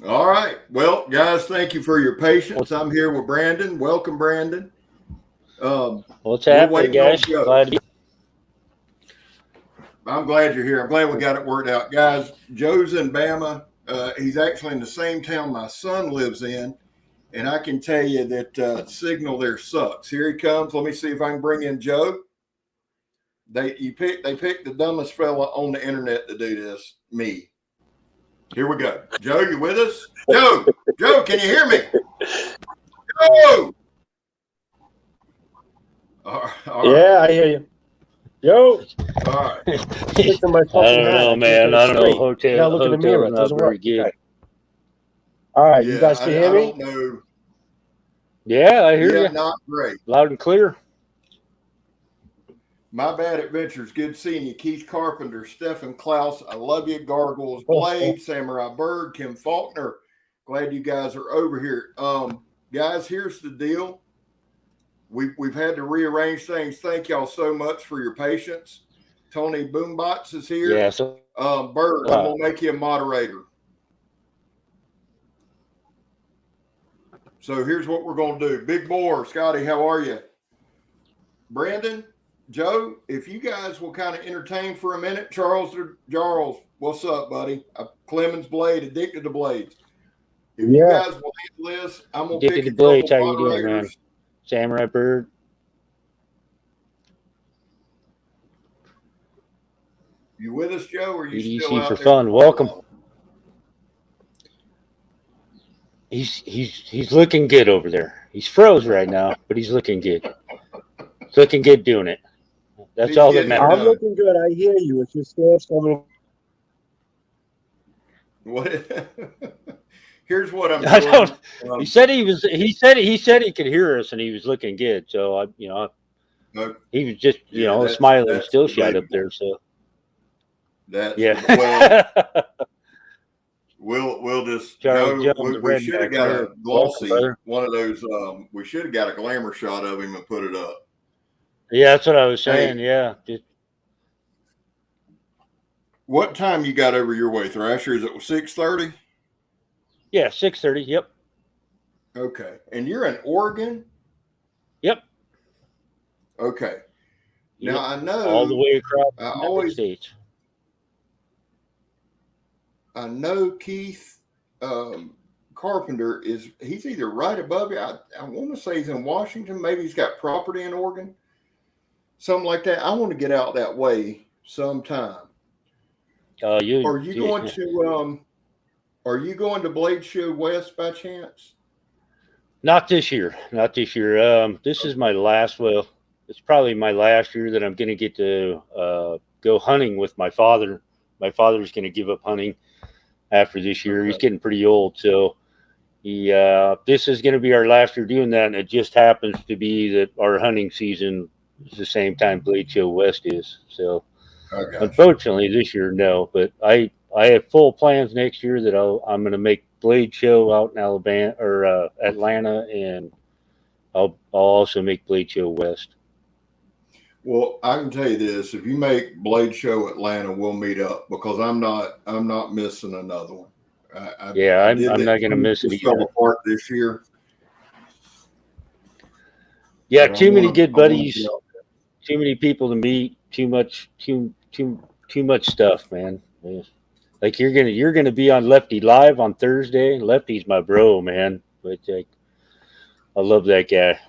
All right. Well, guys, thank you for your patience. I'm here with Brandon. Welcome, Brandon. What's We're happening, waiting on guys? Joe. Glad to be. I'm glad you're here. I'm glad we got it worked out. Guys, Joe's in Bama. He's actually in the same town my son lives in. And I can tell you that signal there sucks. Here he comes. Let me see if I can bring in Joe. They picked the dumbest fella on the internet to do this, me. Here we go. Joe, you with us? Joe, can you hear me? Joe! All right. Yeah, I hear you. Yo, All right. fixing my I fucking don't hat. know, I can't man. get it I don't know. straight. I gotta look in the mirror. Hotel's It not doesn't work. very good. Okay. All right, you Yeah, guys can hear I me? don't know. Yeah, I hear Yeah, you not great. loud and clear. My Bad Adventures. Good seeing you. Keith Carpenter, Stephen Klaus. I love you. Gargoyles Oh, Blade, Samurai Bird, Kim Faulkner. Glad you guys are over here. Guys, here's the deal. We've had to rearrange things. Thank y'all so much for your patience. Tony Boombots is here. Yeah, so Bird, I'm gonna make you a moderator. So here's what we're gonna do. Big Boar, Scotty, how are you? Brandon, Joe, if you guys will kind of entertain for a minute. Charles, what's up, buddy? Clemens Blade, addicted to blades. If you yeah. guys will handle this, I'm gonna Addicted pick to a couple Blades, how you doing, man? moderators. Samurai Bird. You with us, Joe? Or are you EDC still out for there? fun. Welcome. He's looking good over there. He's froze right now, but he's looking good. He's looking good doing it. That's He's all that getting it matters. I'm done. looking good. I hear you. It's just still coming. What? Here's what I'm I doing. don't. He said he could hear us, and he was looking good. So he was just Yeah, smiling that's still shot up debatable. there. So That's yeah. well, we'll just Charles Joe. Jones, the We should have redneck. got Here. a Welcome, glossy brother. one of those. We should have got a glamour shot of him and put it up. Yeah, that's what I was Hey, saying. Yeah. Just, what time you got over your way, Thrasher? Is it 6:30? yeah, 6:30. Yep. Okay, and you're in Oregon. Yep. Okay. Now Yep. I All the know. way across I the United always. States. I know Keith Carpenter he's either right above you. I want to say he's in Washington. Maybe he's got property in Oregon, something like that. I want to get out that way sometime. Are you going to Blade Show West by chance? Not this year. Not this year. This is my last. Well, it's probably my last year that I'm going to get to go hunting with my father. My father's going to give up hunting after this year. Okay. He's getting pretty old, so this is going to be our last year doing that. And it just happens to be that our hunting season is the same time Blade Show West is. So unfortunately, this year no. But I have full plans next year that I'm going to make Blade Show out in Alabama or Atlanta, and I'll also make Blade Show West. Well, I can tell you this: if you make Blade Show Atlanta, we'll meet up because I'm not missing another one. I'm not going to miss it fell either. apart this year. Yeah, too many good buddies, too many people to meet, too much stuff, man. Yeah. Like you're gonna be on Lefty Live on Thursday. Lefty's my bro, man. But I love that guy.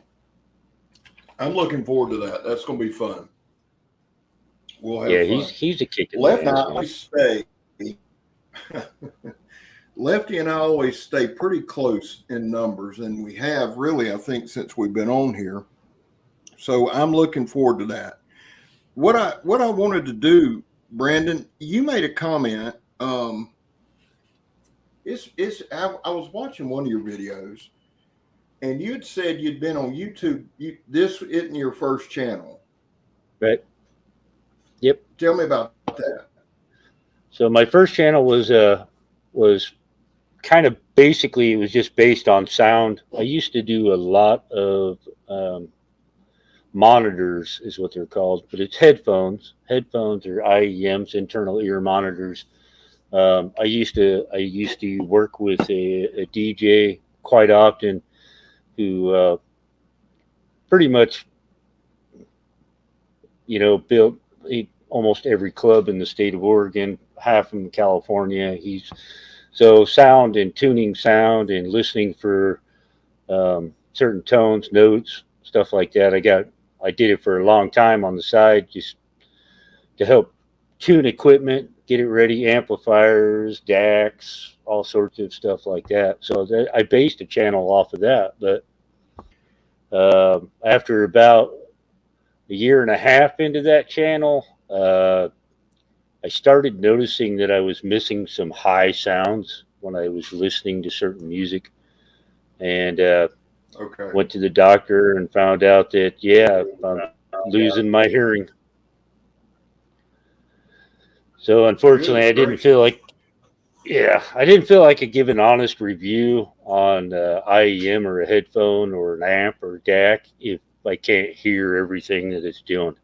I'm looking forward to that. That's gonna be fun. We'll have fun. He's a kick in Lefty the and I ass, always stay. Lefty and I always stay pretty close in numbers, and we have really, I think, since we've been on here. So I'm looking forward to that. What I wanted to do, Brandon, you made a comment. I was watching one of your videos, and you had said you'd been on YouTube. This isn't your first channel, right? Yep. Tell me about that. So my first channel was kind of basically, it was just based on sound. I used to do a lot of monitors, is what they're called, but it's headphones. Headphones or IEMs, internal ear monitors. I used to work with a DJ quite often who pretty much built almost every club in the state of Oregon, half in California. He's so sound and tuning sound and listening for certain tones, notes, stuff like that. I did it for a long time on the side just to help tune equipment, get it ready, amplifiers, DACs, all sorts of stuff like that. So I based a channel off of that. But after about a year and a half into that channel, I started noticing that I was missing some high sounds when I was listening to certain music, and went to the doctor and found out that I'm losing my hearing. So unfortunately, I didn't feel like I could give an honest review on IEM or a headphone or an amp or a DAC if I can't hear everything that it's doing.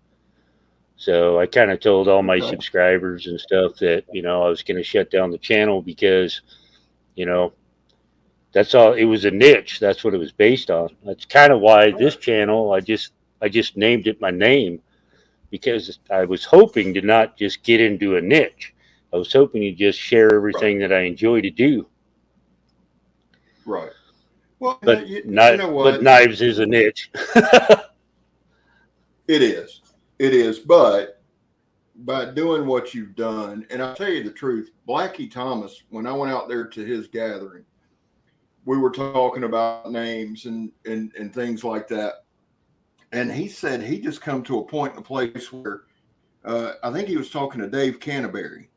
So I kind of told all my subscribers and stuff that, I was going to shut down the channel because, that's all. It was a niche. That's what it was based on. That's kind of why this channel, I just named it my name, because I was hoping to not just get into a niche. I was hoping to just share everything that I enjoy to do. Right. Well, but you know what? But knives is a niche. It is. But by doing what you've done, and I'll tell you the truth, Blackie Thomas, when I went out there to his gathering, we were talking about names and things like that. And he said he just come to a point in a place where I think he was talking to Dave Canterbury.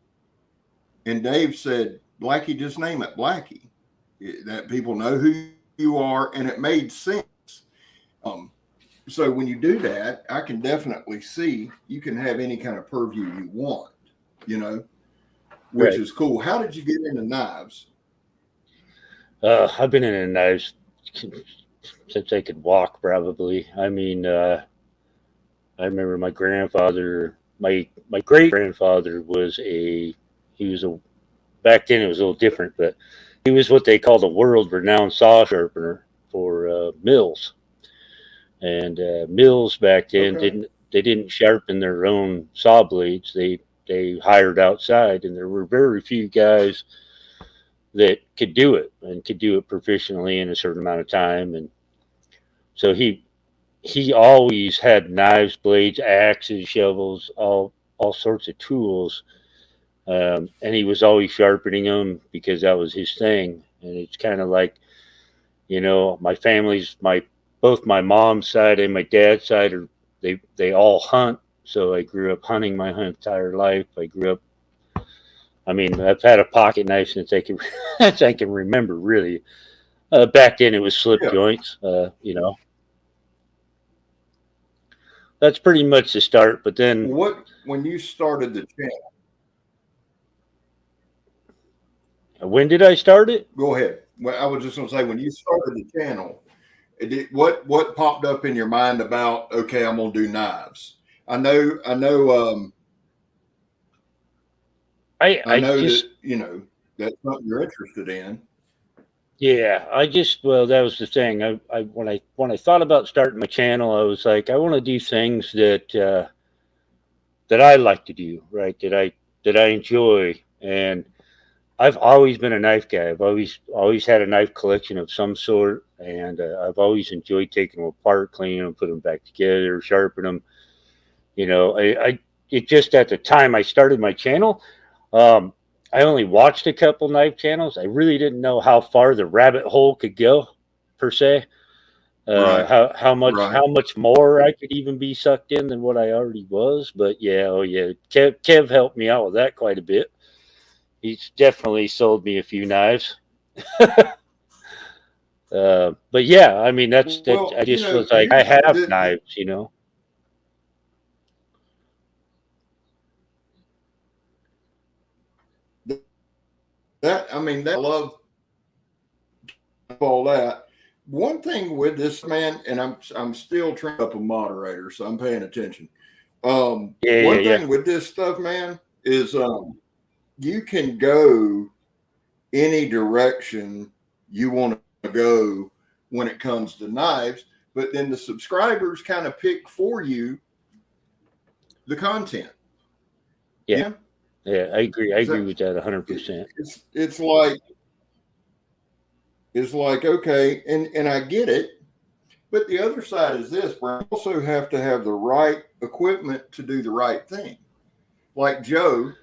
And Dave said, Blackie, just name it Blackie. That people know who you are, and it made sense. So when you do that, I can definitely see you can have any kind of purview you want, which is cool. How did you get into knives? I've been into knives since I could walk, probably. I mean, I remember my grandfather, my great grandfather back then it was a little different, but he was what they called a world renowned saw sharpener for mills. And mills back then didn't sharpen their own saw blades. They hired outside, and there were very few guys that could do it and could do it professionally in a certain amount of time. And so he always had knives, blades, axes, shovels, all sorts of tools. And he was always sharpening them because that was his thing. And it's kind of like, my family's both my mom's side and my dad's side they all hunt. So I grew up hunting my entire life. I've had a pocket knife since I can remember, really. Back then it was slip joints, That's pretty much the start. But then when you started the channel? When did I start it? Go ahead. Well, I was just going to say, when you started the channel, what popped up in your mind about, okay, I'm going to do knives? I know that, that's something you're interested in. Yeah, that was the thing. When I thought about starting my channel, I was like, I want to do things that I like to do, right? That I enjoy. And I've always been a knife guy. I've always had a knife collection of some sort, and I've always enjoyed taking them apart, cleaning them, putting them back together, sharpening them. It just at the time I started my channel, I only watched a couple knife channels. I really didn't know how far the rabbit hole could go, per se. How much more I could even be sucked in than what I already was. But Kev helped me out with that quite a bit. He's definitely sold me a few knives. But yeah, I mean, I just was like, I have knives, I love all that. One thing with this, man, and I'm still trying up a moderator, so I'm paying attention. One thing with this stuff, man, is you can go any direction you want to go when it comes to knives, but then the subscribers kind of pick for you the content. Yeah, I agree. I agree with that 100%. It's like okay, and I get it. But the other side is this: we also have to have the right equipment to do the right thing. Like Joe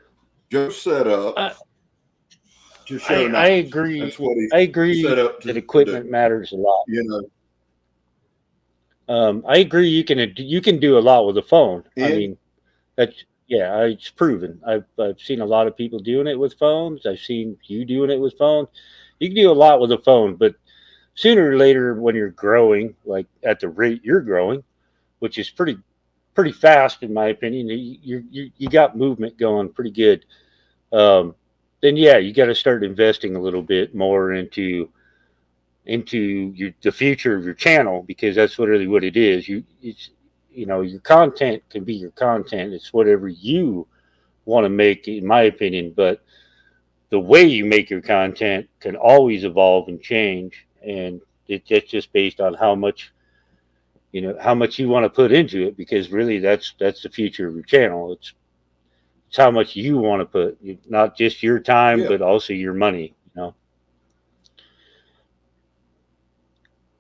set up to show knives. I agree. That's what he I agree set up that equipment matters a lot. You know, I agree. You can do a lot with a phone. I mean, it's proven. I've seen a lot of people doing it with phones. I've seen you doing it with phones. You can do a lot with a phone, but sooner or later, when you're growing, like at the rate you're growing, which is pretty fast in my opinion, you got movement going pretty good. Then yeah, you got to start investing a little bit more into the future of your channel, because that's really what it is. Your content can be your content. It's whatever you want to make, in my opinion. But the way you make your content can always evolve and change, and it's just based on how much you want to put into it. Because really, that's the future of your channel. It's how much you want to put, not just your time, but also your money.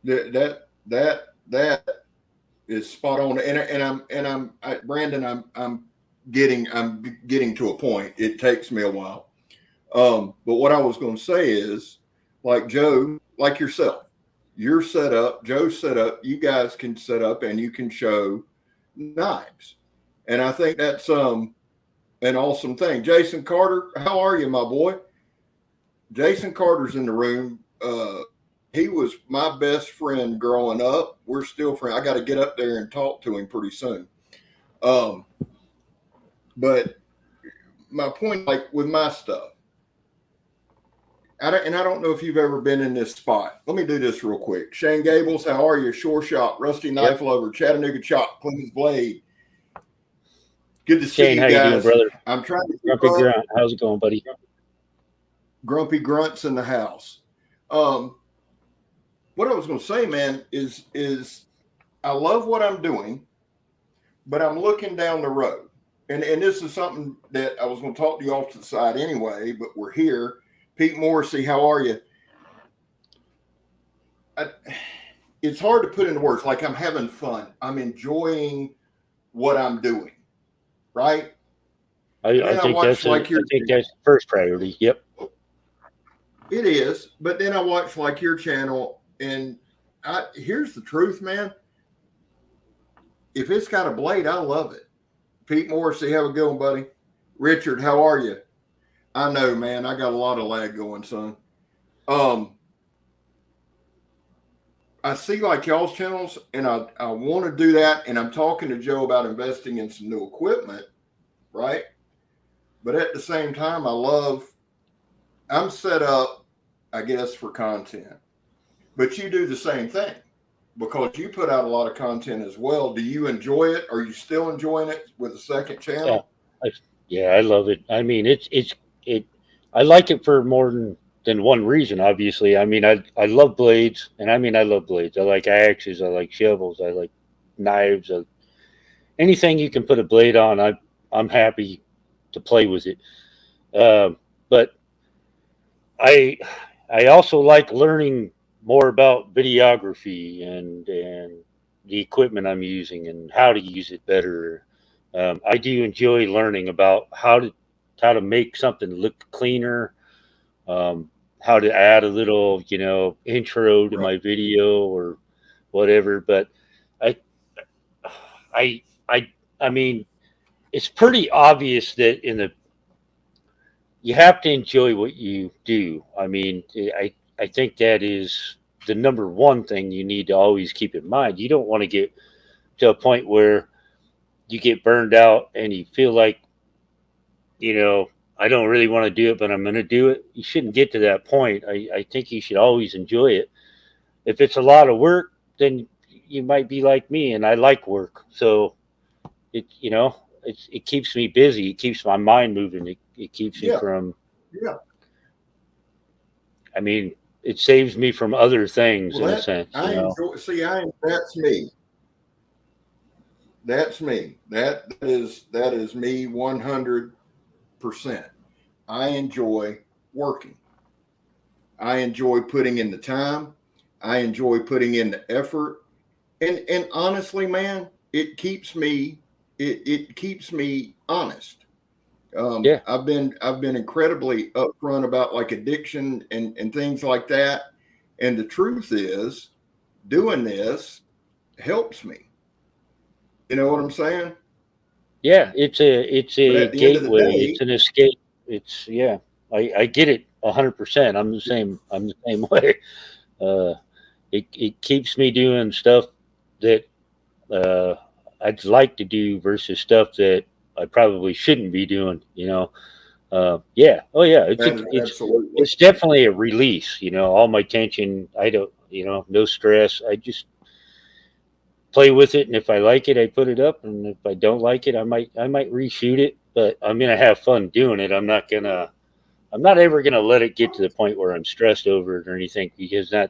That is spot on. And I'm Brandon. I'm getting to a point. It takes me a while. But what I was going to say is, like Joe, like yourself, you're set up. Joe's set up. You guys can set up and you can show knives, and I think that's an awesome thing. Jason Carter, how are you, my boy? Jason Carter's in the room. He was my best friend growing up. We're still friends. I got to get up there and talk to him pretty soon. But my point, like with my stuff, I don't know if you've ever been in this spot. Let me do this real quick. Shane Gables, how are you? Shore Shop, Rusty Knife Lover, Chattanooga Chop, Clemens Blade. Good to see you guys. How you doing, brother? I'm trying to Grumpy Grunt. How's it going, buddy? Grumpy Grunts in the house. What I was going to say, man, is I love what I'm doing, but I'm looking down the road. And this is something that I was going to talk to you off to the side anyway, but we're here. Pete Morrissey, how are you? It's hard to put into words. Like, I'm having fun. I'm enjoying what I'm doing, right? I think that's the first priority. Yep. It is. But then I watch like your channel, and here's the truth, man. If it's got a blade, I love it. Pete Morrissey, have a good one, buddy. Richard, how are you? I know, man. I got a lot of lag going, son. I see like y'all's channels, and I want to do that. And I'm talking to Joe about investing in some new equipment, right? But at the same time, I'm set up, I guess, for content. But you do the same thing because you put out a lot of content as well. Do you enjoy it? Are you still enjoying it with a second channel? Yeah, I love it. I mean, I like it for more than one reason, obviously. I mean, I love blades, and I mean, I love blades. I like axes. I like shovels. I like knives. Anything you can put a blade on, I'm happy to play with it. But I also like learning more about videography and the equipment I'm using and how to use it better. I do enjoy learning about how to make something look cleaner, how to add a little, intro to my video or whatever. But I mean, it's pretty obvious that you have to enjoy what you do. I mean, I think that is the number one thing you need to always keep in mind. You don't want to get to a point where you get burned out and you feel like, I don't really want to do it, but I'm going to do it. You shouldn't get to that point. I think you should always enjoy it. If it's a lot of work, then you might be like me, and I like work. So it keeps me busy. It keeps my mind moving. It It keeps me Yeah. from. Yeah. I mean, it saves me from other things Well, in a that sense. I enjoy. See, that's me. That's me. That is me 100%. I enjoy working. I enjoy putting in the time. I enjoy putting in the effort. And honestly, man, it keeps me honest. Yeah. I've been incredibly upfront about like addiction and things like that. And the truth is, doing this helps me. You know what I'm saying? Yeah, it's But a at the end of the gateway. day, It's an escape. It's yeah. I get it 100%. I'm the same. I'm the same way. Uh, it keeps me doing stuff that uh, I'd like to do versus stuff that I probably shouldn't be doing. Yeah. Oh yeah. absolutely. It's definitely a release. All my tension. I don't. No stress. I just play with it, and if I like it, I put it up, and if I don't like it, I might reshoot it. But I'm gonna have fun doing it. I'm not ever gonna let it get to the point where I'm stressed over it or anything, because Yeah.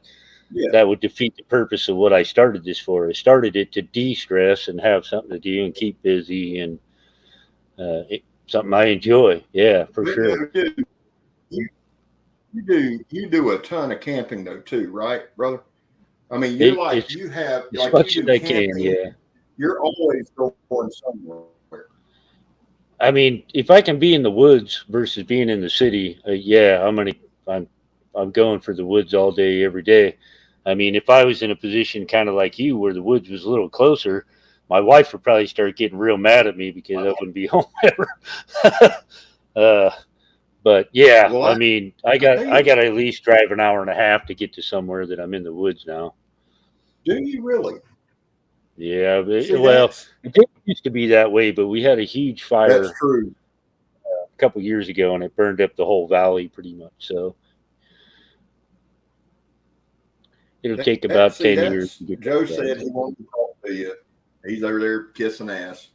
that would defeat the purpose of what I started this for. I started it to de-stress and have something to do and keep busy, and something I enjoy. Yeah, for But sure. no, dude, you, you do a ton of camping though too, right, brother? I mean, you're like It's you have as like you much as do I can. camping. Yeah. You're always going somewhere. I mean, if I can be in the woods versus being in the city, yeah, I'm I'm going for the woods all day, every day. I mean, if I was in a position kind of like you, where the woods was a little closer, my wife would probably start getting real mad at me because I wouldn't be home ever. uh, but yeah, Well, I mean, I tell I you, got to at least drive an hour and a half to get to somewhere that I'm in the woods now. do you really? Yeah, See, well, it didn't used to be that way, but we had a huge that's fire true. a couple years ago, and it burned up the whole valley pretty much. So it'll take about See, 10 years that's to get Joe that said he wanted to talk to you. He's over there kissing ass.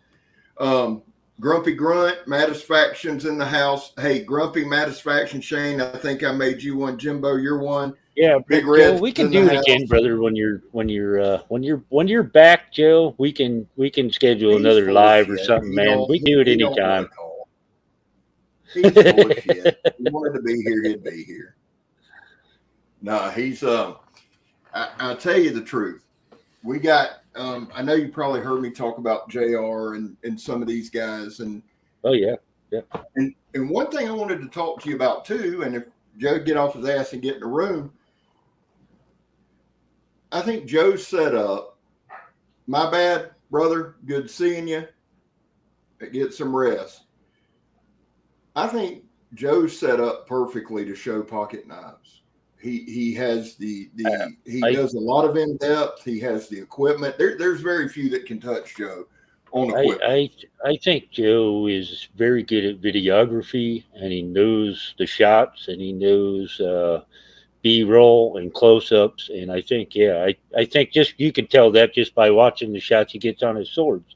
Um, Grumpy Grunt, Mattisfaction's in the house. Hey, Grumpy Mattisfaction, Shane, I think I made you one. Jimbo, you're one. Yeah, Big Joe, Red's we can in the do it house. again, brother. When you're back, Joe, we can schedule He's another full of live or shit. something, man. We can do it He don't want anytime. to call. He's full of shit. He wanted to be here, he'd be here. No, he's I'll tell you the truth. We got I know you probably heard me talk about JR and some of these guys Oh yeah, yeah. And one thing I wanted to talk to you about too, and if Joe get off his ass and get in the room, I think Joe's set up. My bad, brother. Good seeing you. Get some rest. I think Joe's set up perfectly to show pocket knives. He has he does a lot of in depth. He has the equipment. There's very few that can touch Joe on equipment. I think Joe is very good at videography, and he knows the shots, and he knows B-roll and close-ups, and I think I think just you can tell that just by watching the shots he gets on his swords.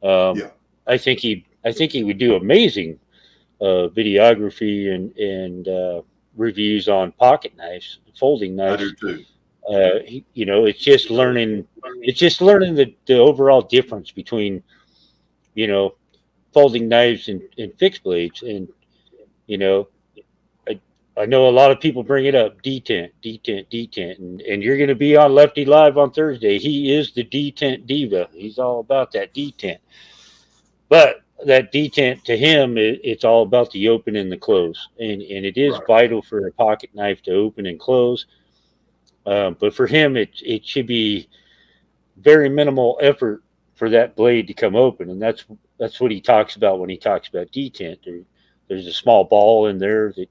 Yeah. I think he would do amazing videography and reviews on pocket knives, folding I knives. do too. It's just learning. It's just learning the overall difference between, folding knives and fixed blades. And you know, I know a lot of people bring it up, detent, and you're going to be on Lefty Live on Thursday. He is the detent diva. He's all about that detent. But that detent to him, it's all about the open and the close, and it is Right. vital for a pocket knife to open and close. But for him, it should be very minimal effort for that blade to come open, and that's what he talks about when he talks about detent. There's a small ball in there that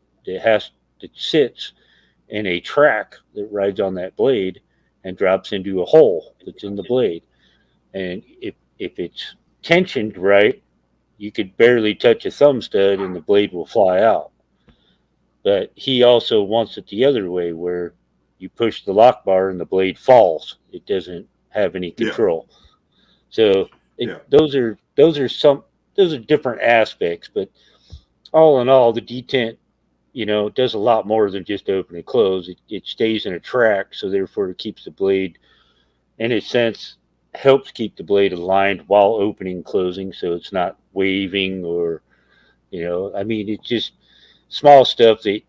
sits in a track that rides on that blade and drops into a hole that's in the blade, and if it's tensioned right, you could barely touch a thumb stud and the blade will fly out. But he also wants it the other way, where you push the lock bar and the blade falls. It doesn't have any control. Yeah. So those are different aspects. But all in all, the detent, does a lot more than just open and close. It stays in a track, so therefore it keeps the blade, in a sense, helps keep the blade aligned while opening and closing, so it's not waving or, it's just small stuff that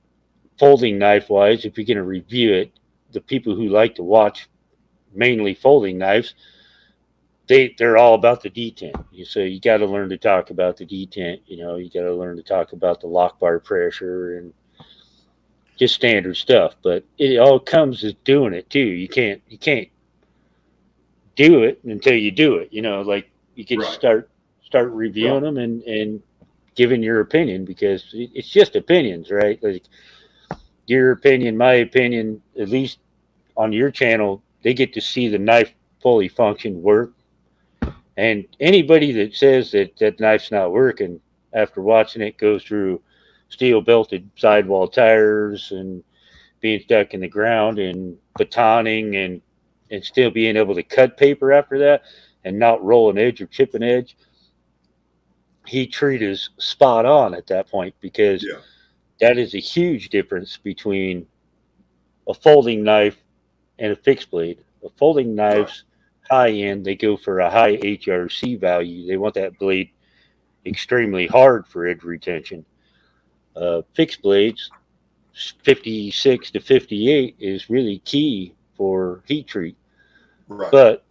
folding knife wise, if you're going to review it, the people who like to watch mainly folding knives, they're all about the detent. So you got to learn to talk about the detent. You got to learn to talk about the lock bar pressure and just standard stuff. But it all comes as doing it too. You can't do it until you do it. Like you can start reviewing them and giving your opinion, because it's just opinions, right? Like your opinion, my opinion, at least on your channel, they get to see the knife fully function work. And anybody that says that knife's not working after watching it go through steel belted sidewall tires and being stuck in the ground and batoning and still being able to cut paper after that and not roll an edge or chip an edge, heat treat is spot on at that point, because that is a huge difference between a folding knife and a fixed blade. A folding knife's high end, they go for a high HRC value. They want that blade extremely hard for edge retention. Fixed blades, 56 to 58 is really key for heat treat. But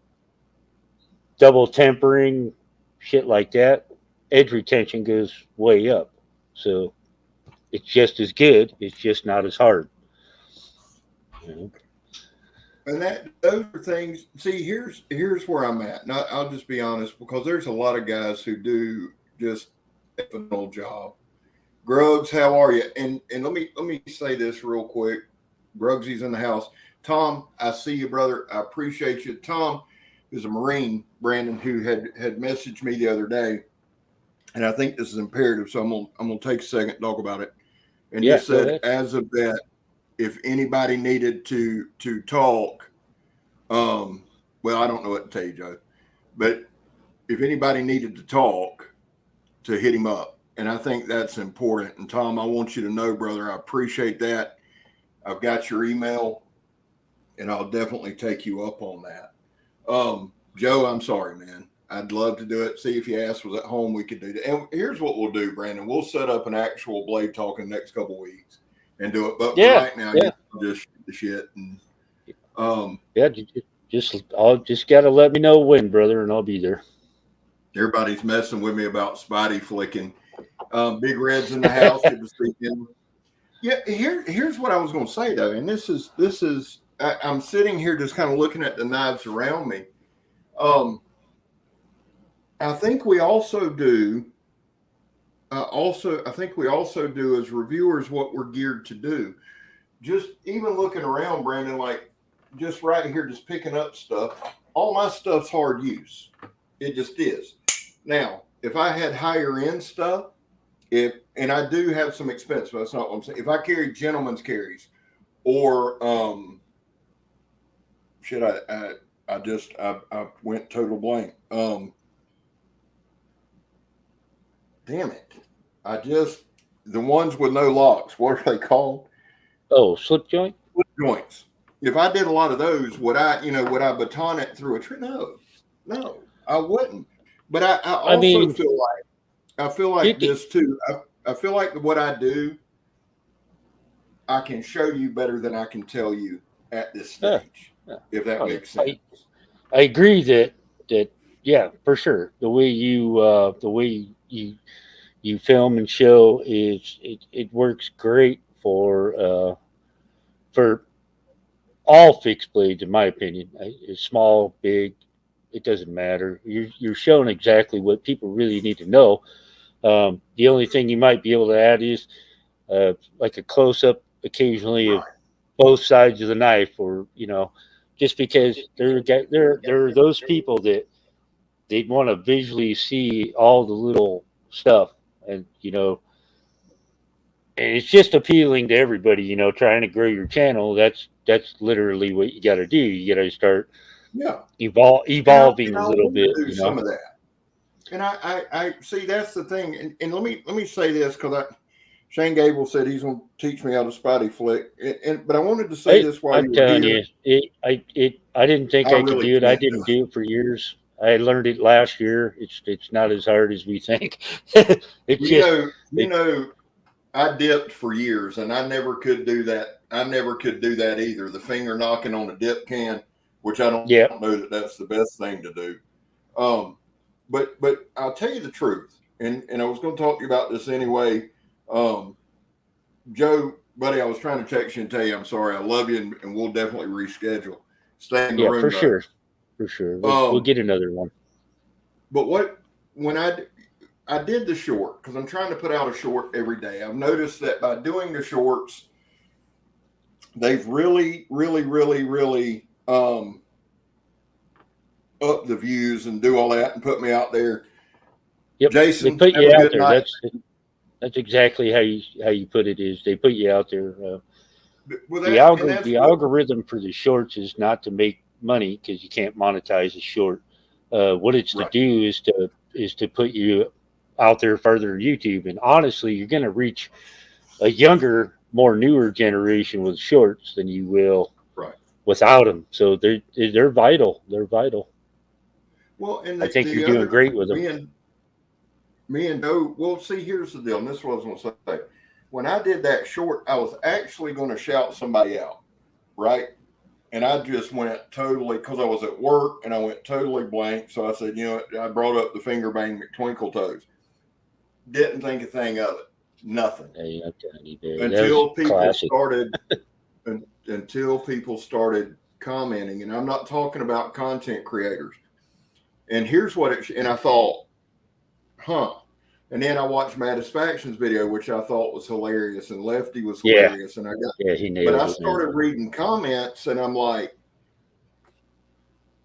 double tempering, shit like that, edge retention goes way up. So it's just as good. It's just not as hard. And those are things. See, here's where I'm at. Now, I'll just be honest, because there's a lot of guys who do just a phenomenal job. Grugs, how are you? And let me say this real quick. Grugsy's in the house. Tom, I see you, brother. I appreciate you. Tom is a Marine, Brandon, who had messaged me the other day, and I think this is imperative, so I'm gonna take a second to talk about it. And just said, as of that, if anybody needed to talk, well, I don't know what to tell you, Joe, but if anybody needed to talk, to hit him up. And I think that's important. And Tom, I want you to know, brother, I appreciate that. I've got your email, and I'll definitely take you up on that. Joe, I'm sorry, man. I'd love to do it. See, if your ass was at home, we could do that. And here's what we'll do, Brandon. We'll set up an actual blade talk in the next couple of weeks and do it. But right now, you just shoot the shit. And just got to let me know when, brother, and I'll be there. Everybody's messing with me about Spidey flicking. Big Red's in the house. Good to see him. Yeah, here's what I was going to say though, and this is I'm sitting here just kind of looking at the knives around me. I think we also do. I think we also do as reviewers what we're geared to do. Just even looking around, Brandon, like just right here, just picking up stuff. All my stuff's hard use. It just is. Now, if I had higher end stuff, and I do have some expensive, that's not what I'm saying. If I carry gentleman's carries, or I went total blank. Damn it! The ones with no locks. What are they called? Oh, slip joint. Slip joints. If I did a lot of those, would I baton it through a tree? No, I wouldn't. But I also feel like this too. I feel like what I do, I can show you better than I can tell you at this stage. If that makes sense. I agree that for sure. The way you film and show it works great for all fixed blades, in my opinion. Small, big, it doesn't matter. You're showing exactly what people really need to know. The only thing you might be able to add is like a close up occasionally of both sides of the knife, or just because there are those people that they want to visually see all the little stuff, and and it's just appealing to everybody. Trying to grow your channel, that's literally what you got to do. You got to start evolving a little bit. Some of that. And I see that's the thing. And let me say this, because Shane Gable said he's going to teach me how to spotty flick. But I wanted to say this while I'm you were telling here. you, I didn't think I I could really do it. I can't do didn't it. do it for years. I learned it last year. It's not as hard as we think. It's just I dipped for years, and I never could do that. I never could do that either. The finger knocking on a dip can, which I don't yeah. know that that's the best thing to do. But I'll tell you the truth, and I was going to talk to you about this anyway. Joe, buddy, I was trying to text you and tell you I'm sorry. I love you, and we'll definitely reschedule. Stay in the Yeah, room, for though. sure. For sure. We'll get another one. But when I did the short, because I'm trying to put out a short every day, I've noticed that by doing the shorts, they've really up the views and do all that and put me out there. Yep. Jason, they put have you a out good there. night. That's exactly how you put it. Is they put you out there. The algorithm for the shorts is not to make money because you can't monetize a short. What it's to do is to put you out there further in YouTube. And honestly, you're going to reach a younger, more newer generation with shorts than you will without them. So they're vital. They're vital. Well, and I think you're doing great with them. Me and Joe. Well, see, here's the deal. And this is what I was going to say. When I did that short, I was actually going to shout somebody out, right? And I just went totally, because I was at work, and I went totally blank. So I said, I brought up the finger bang McTwinkle toes. Didn't think a thing of it. Nothing. Hey, I'm telling you, until people started commenting, and I'm not talking about content creators. And here's what and I thought, and then I watched Mattisfaction's video, which I thought was hilarious, and Lefty was hilarious, and he nailed it. But I it, started reading comments, and I'm like,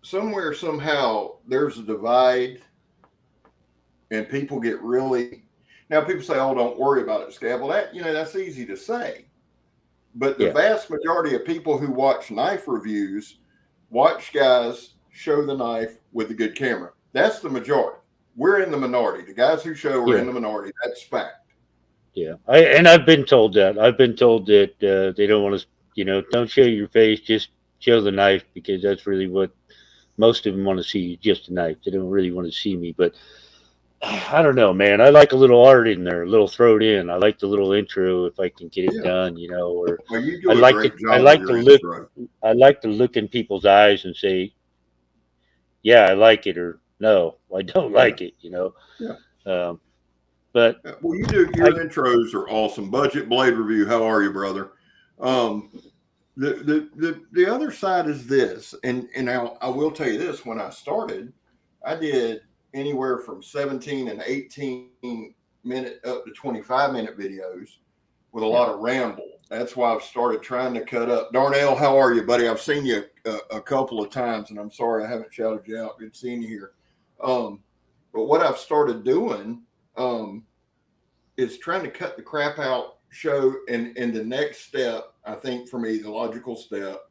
somewhere, somehow, there's a divide, and people get really. Now people say, "Oh, don't worry about it, Scab." Well, that's easy to say, but the vast majority of people who watch knife reviews watch guys show the knife with a good camera. That's the majority. We're in the minority. The guys who show are in the minority. That's fact. Yeah, I've been told that. I've been told that they don't want to, don't show your face, just show the knife, because that's really what most of them want to see, just a knife. They don't really want to see me. But I don't know, man. I like a little art in there, a little thrown in. I like the little intro if I can get it done, or I like to look in people's eyes and say, yeah, I like it, or no, I don't like it, but well, your intros are awesome. Budget Blade Review, how are you, brother? The other side is this, and I will tell you this: when I started, I did anywhere from 17 and 18 minute up to 25-minute videos with a lot of ramble. That's why I've started trying to cut up. Darnell, how are you, buddy? I've seen you a couple of times, and I'm sorry I haven't shouted you out. Good seeing you here. But what I've started doing is trying to cut the crap out, show, and the next step, I think for me, the logical step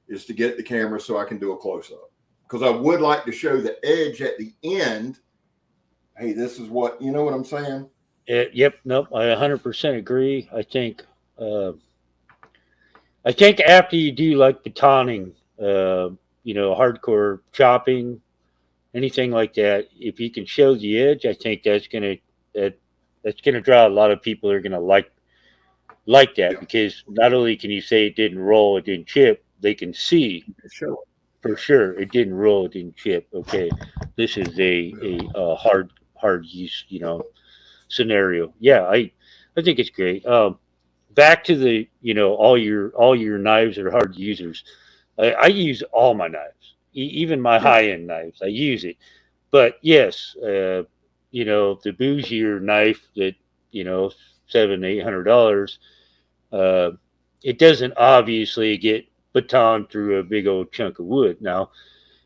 is to get the camera so I can do a close-up. Because I would like to show the edge at the end. Hey, this is what, you know what I'm saying? Yep. Nope. I 100% agree. I think after you do like batoning, hardcore chopping, anything like that, if you can show the edge, I think that's gonna draw a lot of people that are gonna like that, because not only can you say it didn't roll, it didn't chip, they can see for sure it didn't roll, it didn't chip. Okay, this is a hard use, scenario. Yeah, I think it's great. Back to the all your knives are hard users. I use all my knives, even my high end knives. I use it, but yes, the bougier knife that $700-800, it doesn't obviously get batoned through a big old chunk of wood. Now,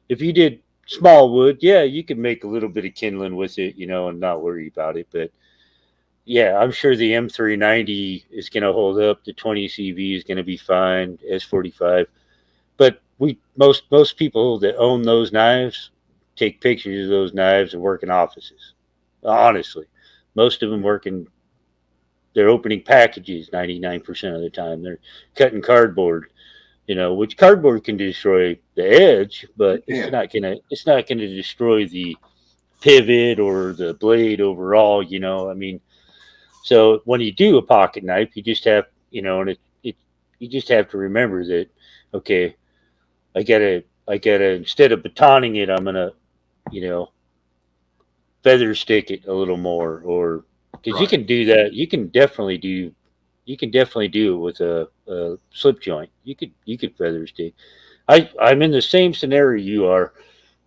if you did small wood, yeah, you could make a little bit of kindling with it, and not worry about it. But yeah, I'm sure the M390 is going to hold up. The 20 CV is going to be fine. S45, but most people that own those knives take pictures of those knives and work in offices. Honestly, most of them work in they're opening packages 99% of the time. They're cutting cardboard, which cardboard can destroy the edge, but it's not gonna destroy the pivot or the blade overall. I mean, so when you do a pocket knife, you just have, and it you just have to remember that, okay, I gotta instead of batoning it, I'm gonna, you know, feather stick it a little more, or because you Right. can do that. You can definitely do it with a slip joint. You could feather stick. I'm in the same scenario you are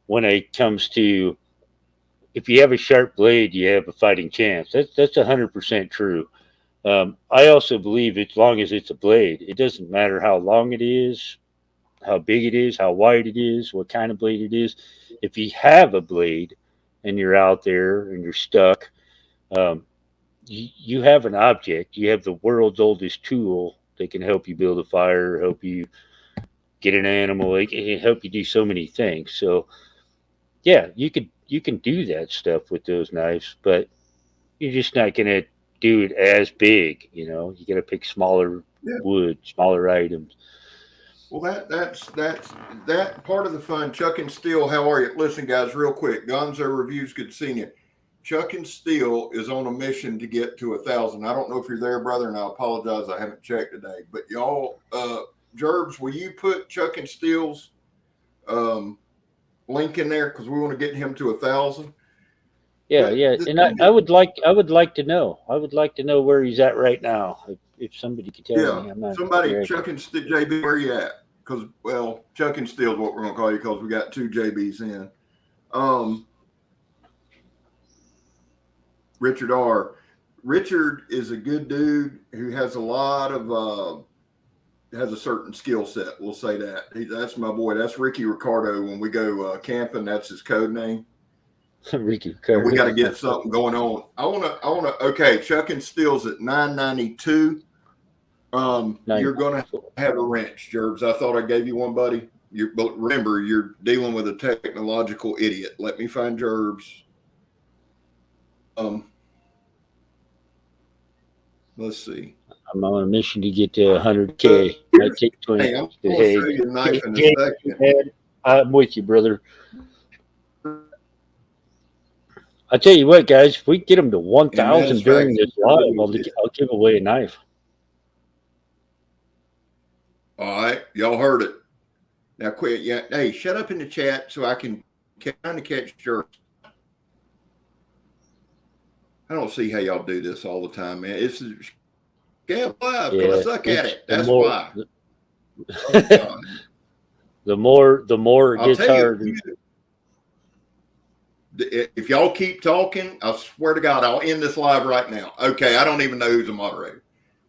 when it comes to, if you have a sharp blade, you have a fighting chance. That's 100% true. I also believe as long as it's a blade, it doesn't matter how long it is, how big it is, how wide it is, what kind of blade it is. If you have a blade and you're out there and you're stuck, um, you have an object. You have the world's oldest tool that can help you build a fire, help you get an animal. It can help you do so many things. So yeah, you can do that stuff with those knives, but you're just not gonna do it as big. You got to pick smaller Yeah. wood, smaller items. Well, that's that part of the fun. Chuck and Steel, how are you? Listen, guys, real quick. Gonzo Reviews, good seeing you. Chuck and Steel is on a mission to get to 1,000. I don't know if you're there, brother, and I apologize, I haven't checked today. But y'all, Gerbs, will you put Chuck and Steel's link in there, because we want to get him to 1,000? Yeah, But yeah, the and thing I is, would like I would like to know. I would like to know where he's at right now. If somebody could tell yeah, me, I'm not somebody, sure. Chuck and Steel, JB, where you at? Because, well, Chuck and Steel is what we're going to call you, because we got two JBs in. Richard R. Richard is a good dude who has a lot of has a certain skill set. We'll say that. That's my boy. That's Ricky Ricardo. When we go camping, that's his code name. Ricky And we Ricardo. got to get something going on. I wanna. Okay, Chuck and Steel's at 992. You're gonna have a wrench, Gerbs. I thought I gave you one, buddy. But remember, you're dealing with a technological idiot. Let me find Gerbs. Let's see. I'm on a mission to get to 100K. Might take 20. Hey, I'm going to show you a knife in a second. Dad, I'm with you, brother. I tell you what, guys, if we get them to 1,000 during this live, I'll give away a knife. All right, y'all heard it. Now quit. Yeah, hey, shut up in the chat so I can kind of catch your. I don't see how y'all do this all the time, man. It's Scab Live because I suck at it. That's why. The more it gets harder. If y'all keep talking, I swear to God, I'll end this live right now. Okay, I don't even know who's a moderator.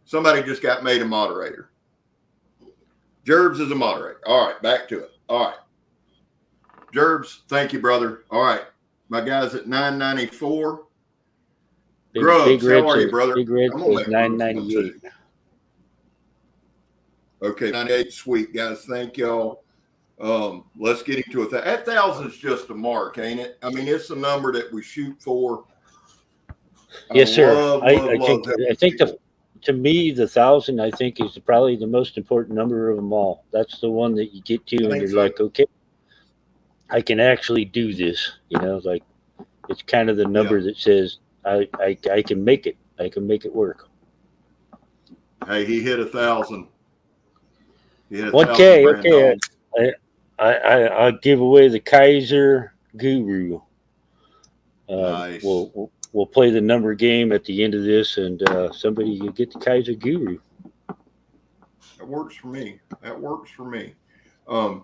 Somebody just got made a moderator. Gerbs is a moderator. All right, back to it. All right. Gerbs, thank you, brother. All right. My guy's at 994. Grubs, how are you, brother? Big Red is 998. Okay, 98, sweet, guys. Thank y'all. Let's get into it. 1,000 is just a mark, ain't it? I mean, it's a number that we shoot for. Yes, sir. I think to me, the 1,000, I think, is probably the most important number of them all. That's the one that you get to and you're like, okay, I can actually do this. Like it's kind of the number that says I can make it. I can make it work. Hey, he hit 1,000. 1K. Okay. I'll give away the Kaiser Guru. Nice. We'll play the number game at the end of this, and somebody will get the Kaiser Guru. That works for me.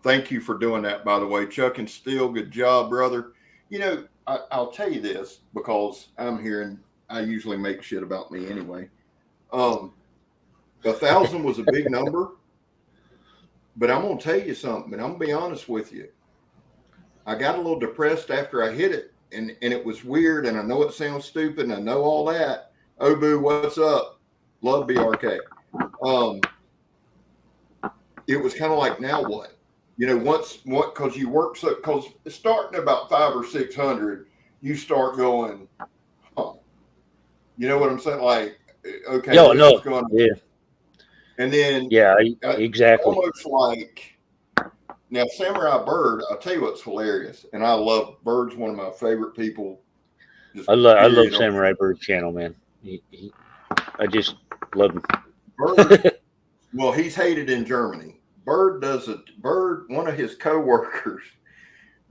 Thank you for doing that, by the way. Chuck and Steel, good job, brother. I'll tell you this because I'm here and I usually make shit about me anyway. 1,000 was a big number, but I'm going to tell you something, and I'm going to be honest with you. I got a little depressed after I hit it. And it was weird, and I know it sounds stupid, and I know all that. Obu, what's up? Love BRK. It was kind of like, now what? Because you work so, because starting about 500 or 600, you start going, huh. You know what I'm saying? Like, Okay, Yo, this is no, going to, yeah, and then yeah, exactly. almost like now Samurai Bird. I'll tell you what's hilarious, and I love Bird's one of my favorite people. Just I love period. Samurai Bird channel, man. I just love him. Bird. Well, he's hated in Germany. Bird does it. Bird. One of his coworkers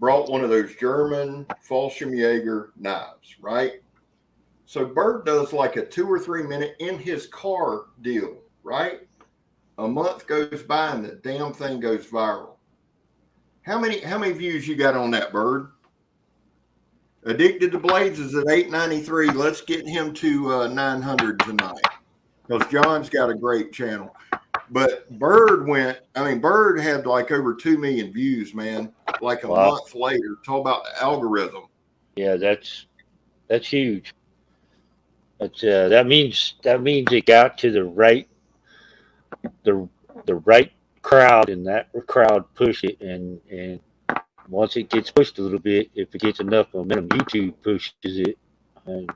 brought one of those German Fallschirmjäger knives, right? So Bird does like a 2 or 3 minute in his car deal, right? A month goes by and the damn thing goes viral. How many views you got on that, Bird? Addicted to Blades is at 893. Let's get him to 900 tonight because John's got a great channel. But Bird Bird had like over 2 million views, man. Like a month later, talk about the algorithm. Yeah, that's huge. That means it got to the right crowd, and that crowd pushed it, and once it gets pushed a little bit, if it gets enough momentum, YouTube pushes it, and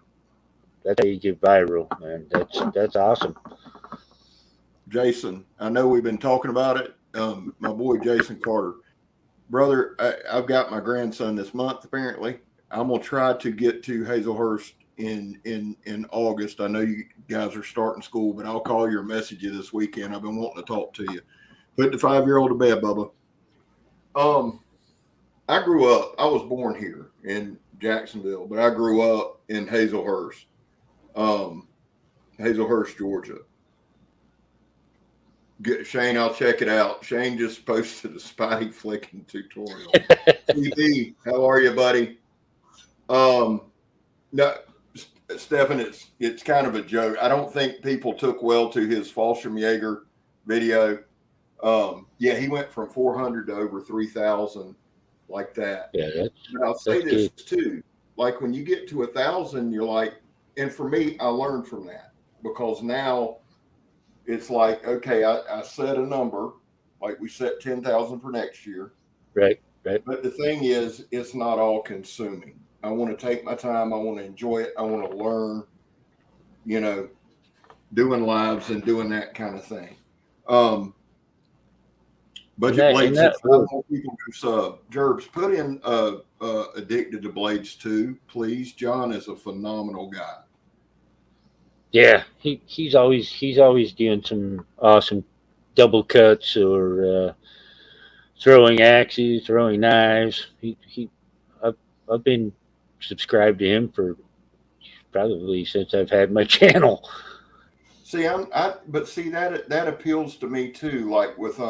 that's how you get viral, man. That's awesome. Jason, I know we've been talking about it. My boy Jason Carter, brother, I've got my grandson this month. Apparently, I'm gonna try to get to Hazelhurst in August. I know you guys are starting school, but I'll call you or message you this weekend. I've been wanting to talk to you. Put the 5-year-old to bed, Bubba. I grew up. I was born here in Jacksonville, but I grew up in Hazelhurst, Georgia. Shane, I'll check it out. Shane just posted a spotty flicking tutorial. TV, how are you, buddy? No, Stefan, it's kind of a joke. I don't think people took well to his Fallschirmjäger video. Yeah, he went from 400 to over 3,000, like that. Yeah, but I'll say this good. too. Like when you get to 1,000, you're like, and for me, I learned from that because now it's like, okay, I set a number, like we set 10,000 for next year. Right. But the thing is, it's not all consuming. I want to take my time. I want to enjoy it. I want to learn, doing lives and doing that kind of thing. Budget Blades says more people do sub. Gerbs, put in Addicted to Blades 2, please. John is a phenomenal guy. Yeah, he's always doing some awesome double cuts or throwing axes, throwing knives. I've been subscribed to him for probably since I've had my channel. See, but see that appeals to me too. Like with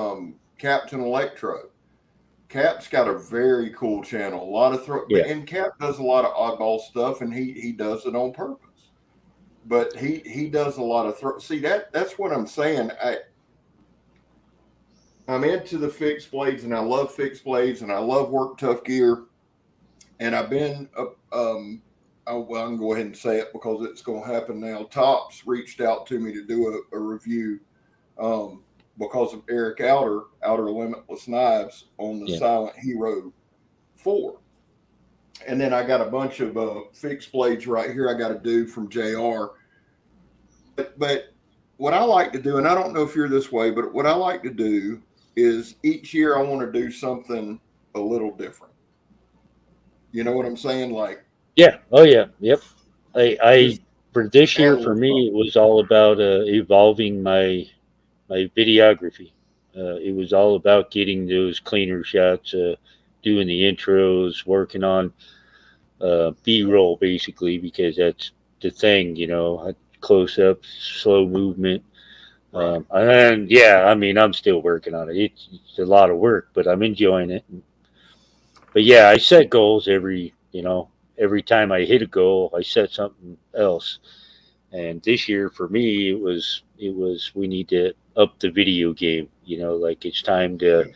Captain Electro, Cap's got a very cool channel. A lot of and Cap does a lot of oddball stuff, and he does it on purpose. But he does a lot of see that's what I'm saying. I'm into the fixed blades, and I love fixed blades, and I love Work Tough gear. And I've been I can go ahead and say it because it's going to happen now. Tops reached out to me to do a review because of Eric Outer Limitless Knives on the Silent Hero 4. And then I got a bunch of fixed blades right here I got to do from JR. But what I like to do, and I don't know if you're this way, but what I like to do is each year I want to do something a little different. You know what I'm saying? Like, yeah. Oh yeah. Yep. I for this year, for me, it was all about evolving my videography. It was all about getting those cleaner shots, doing the intros, working on B-roll basically, because that's the thing, close up, slow movement. And yeah, I mean, I'm still working on it. It's a lot of work, but I'm enjoying it. But yeah, I set goals every time I hit a goal, I set something else. And this year for me, it was we need to up the video game. Like it's time to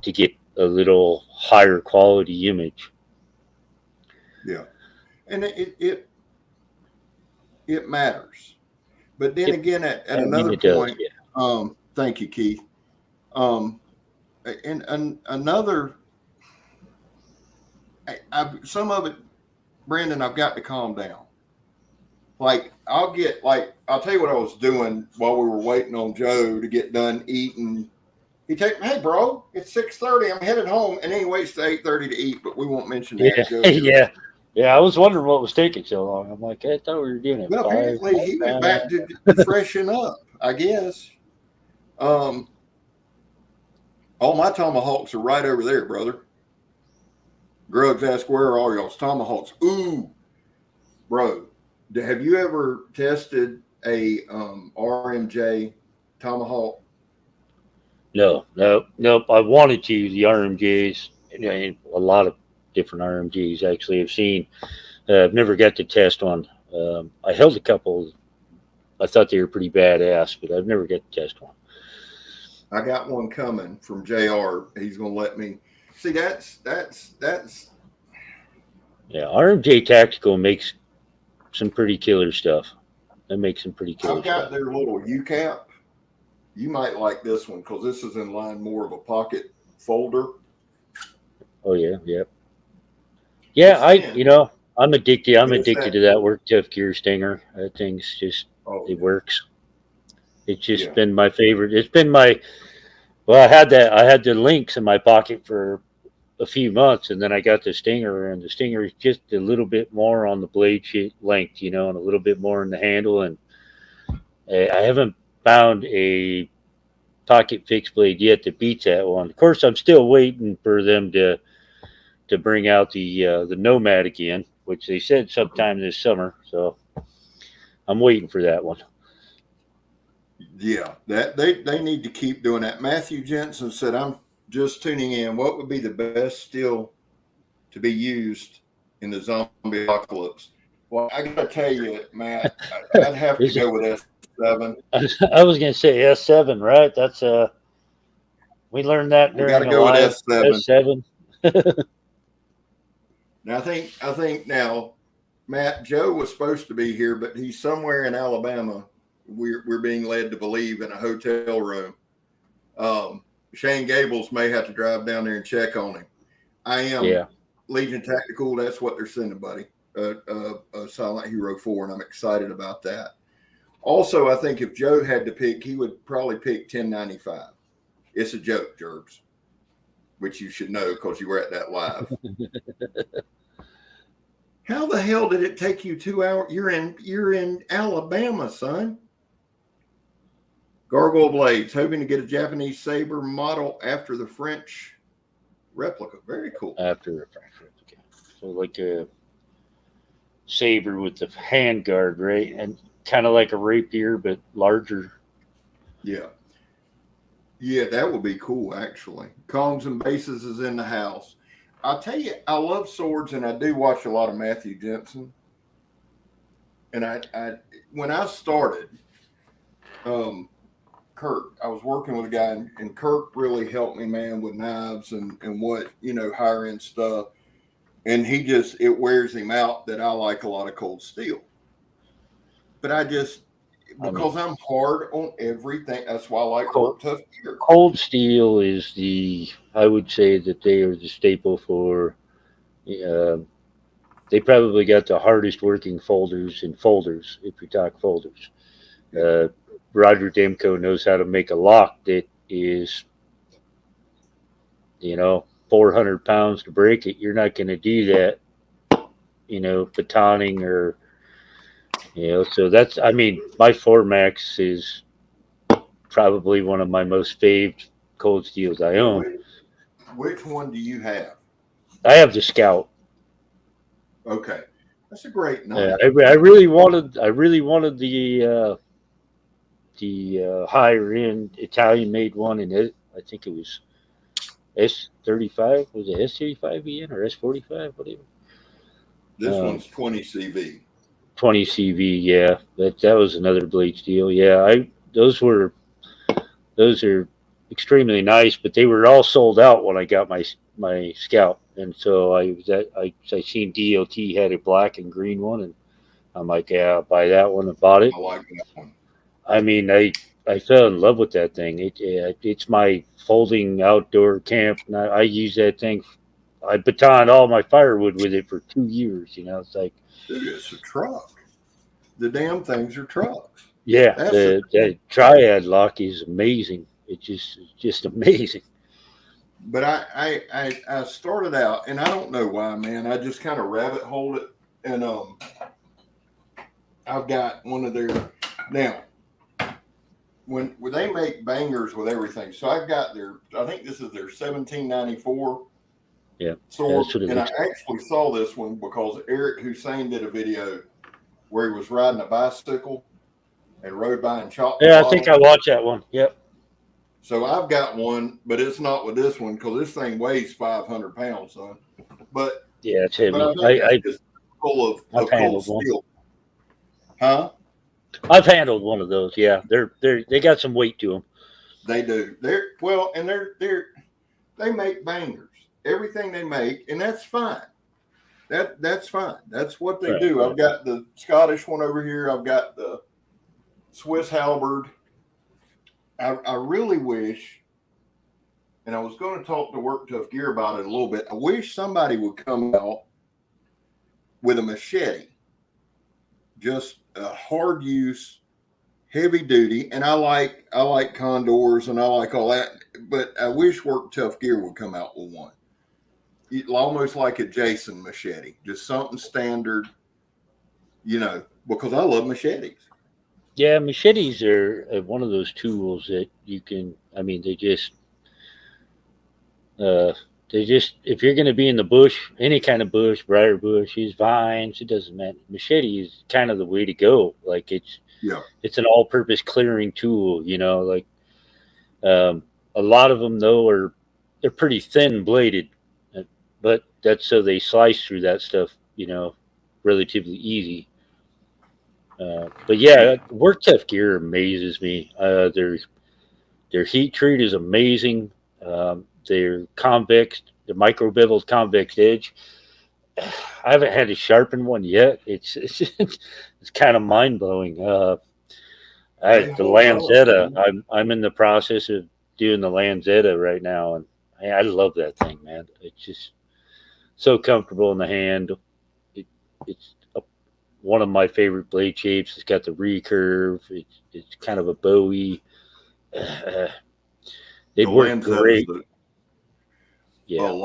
get a little higher quality image. Yeah, and it matters. But then again, at another point, thank you, Keith. And another, some of it, Brandon, I've got to calm down. Like I'll tell you what I was doing while we were waiting on Joe to get done eating. He take me, hey bro, it's 6:30. I'm headed home, and then he waits to 8:30 to eat. But we won't mention Yeah, that. Joe here. yeah, yeah. I was wondering what was taking so long. I'm like, I thought we were doing it Well, five. apparently he went back to freshen up. I guess. All my tomahawks are right over there, brother. Grugs ask, where are all y'all's tomahawks? Ooh, bro, have you ever tested a RMJ tomahawk? No. I wanted to. The RMGs, and a lot of different RMGs actually I've seen. I've never got to test one. I held a couple. I thought they were pretty badass, but I've never got to test one. I got one coming from JR. He's gonna let me see. That's Yeah, RMJ Tactical makes some pretty killer stuff. That makes some pretty killer I've got stuff. their little UCAP. You might like this one because this is in line more of a pocket folder. Oh yeah. I'm addicted. I'm addicted to that Work Tough Gear Stinger. That thing's just it works. It's just been my favorite. It's been my I had the links in my pocket for a few months, and then I got the Stinger, and the Stinger is just a little bit more on the blade length, and a little bit more in the handle. And I haven't found a pocket fixed blade yet that beats that one. Of course, I'm still waiting for them to bring out the Nomad again, which they said sometime this summer. So I'm waiting for that one. Yeah, that they need to keep doing that. Matthew Jensen said, "I'm just tuning in. What would be the best steel to be used in the zombie apocalypse?" Well, I gotta tell you, Matt, I'd have to go with S7. I was gonna say S7, right? That's we learned that during go with S7. Now I think now, Matt, Joe was supposed to be here, but he's somewhere in Alabama. We're being led to believe in a hotel room. Shane Gables may have to drive down there and check on him. I am Legion Tactical. That's what they're sending, buddy. Silent Hero 4, and I'm excited about that. Also, I think if Joe had to pick, he would probably pick 1095. It's a joke, Jerbs, which you should know because you were at that live. How the hell did it take you 2 hours? You're in Alabama, son. Gargoyle Blades, hoping to get a Japanese saber model after the French replica. Very cool. After the French replica. So like a saber with the hand guard, right? And kind of like a rapier, but larger. Yeah. Yeah, that would be cool, actually. Kongs and Bases is in the house. I'll tell you, I love swords, and I do watch a lot of Matthew Jensen. And I when I started, Kirk, I was working with a guy, and Kirk really helped me, man, with knives and what, higher end stuff. And it wears him out that I like a lot of cold steel. But because I'm hard on everything, that's why I like Work Tough Gear. Cold steel is I would say that they are the staple for, they probably got the hardest working folders, if you talk folders. Roger Demko knows how to make a lock that is, 400 pounds to break it. You're not going to do that, batoning or, so that's, my 4Max is probably one of my most favored cold steels I own. Which one do you have? I have the Scout. Okay. That's a great knife. I really wanted the higher end Italian made one, and I think it was S35. Was it S35 EN or S45? Whatever. This one's 20 CV. 20 CV, yeah. That was another blade steel. Yeah, those are extremely nice, but they were all sold out when I got my Scout, and so I seen DOT had a black and green one, and I'm like, yeah, I'll buy that one, and bought it. I like that one. I fell in love with that thing. It's my folding outdoor camp, and I use that thing. I batoned all my firewood with it for 2 years. It's like, dude, it's a truck. the damn things are trucks. Yeah, That's the triad lock is amazing. It's just amazing. but I started out, and I don't know why, man. I just kind of rabbit holed it, and I've got one of their now. When they make bangers with everything, so I've got their. I think this is their 1794 Yeah, sword, that's what it and I looks like. actually saw this one because Eric Hussein did a video where he was riding a bicycle and rode by and chopped the Yeah, I think bottle. I watched that one. Yep. So I've got one, but it's not with this one because this thing weighs 500 pounds, son. But Yeah, it's but I heavy. think it's just full I've of cold handled one. steel, huh? I've handled one of those. Yeah, they got some weight to them. They do. They're well, and they make bangers. Everything they make, and that's fine. That's fine. That's what they do. Right. I've got the Scottish one over here. I've got the Swiss halberd. I really wish, and I was going to talk to Work Tough Gear about it a little bit. I wish somebody would come out with a machete, just a hard use, heavy duty. And I like condors and I like all that, but I wish Work Tough Gear would come out with one. Almost like a Jason machete, just something standard, because I love machetes. Yeah, machetes are one of those tools that you can. I mean, uh, they just if you're going to be in the bush, any kind of bush, briar bushes, vines, it doesn't matter. Machete is kind of the way to go. Like Yeah. it's an all-purpose clearing tool. Like a lot of them though they're pretty thin bladed, but that's so they slice through that stuff. Relatively easy. But yeah, Work Tough Gear amazes me. Their heat treat is amazing. Their the micro beveled convex edge. I haven't had to sharpen one yet. It's kind of mind blowing. The Lanzetta. I'm in the process of doing the Lanzetta right now, and I love that thing, man. It's just so comfortable in the hand. It's one of my favorite blade shapes. It's got the recurve. It's kind of a Bowie. They work great. Yeah. And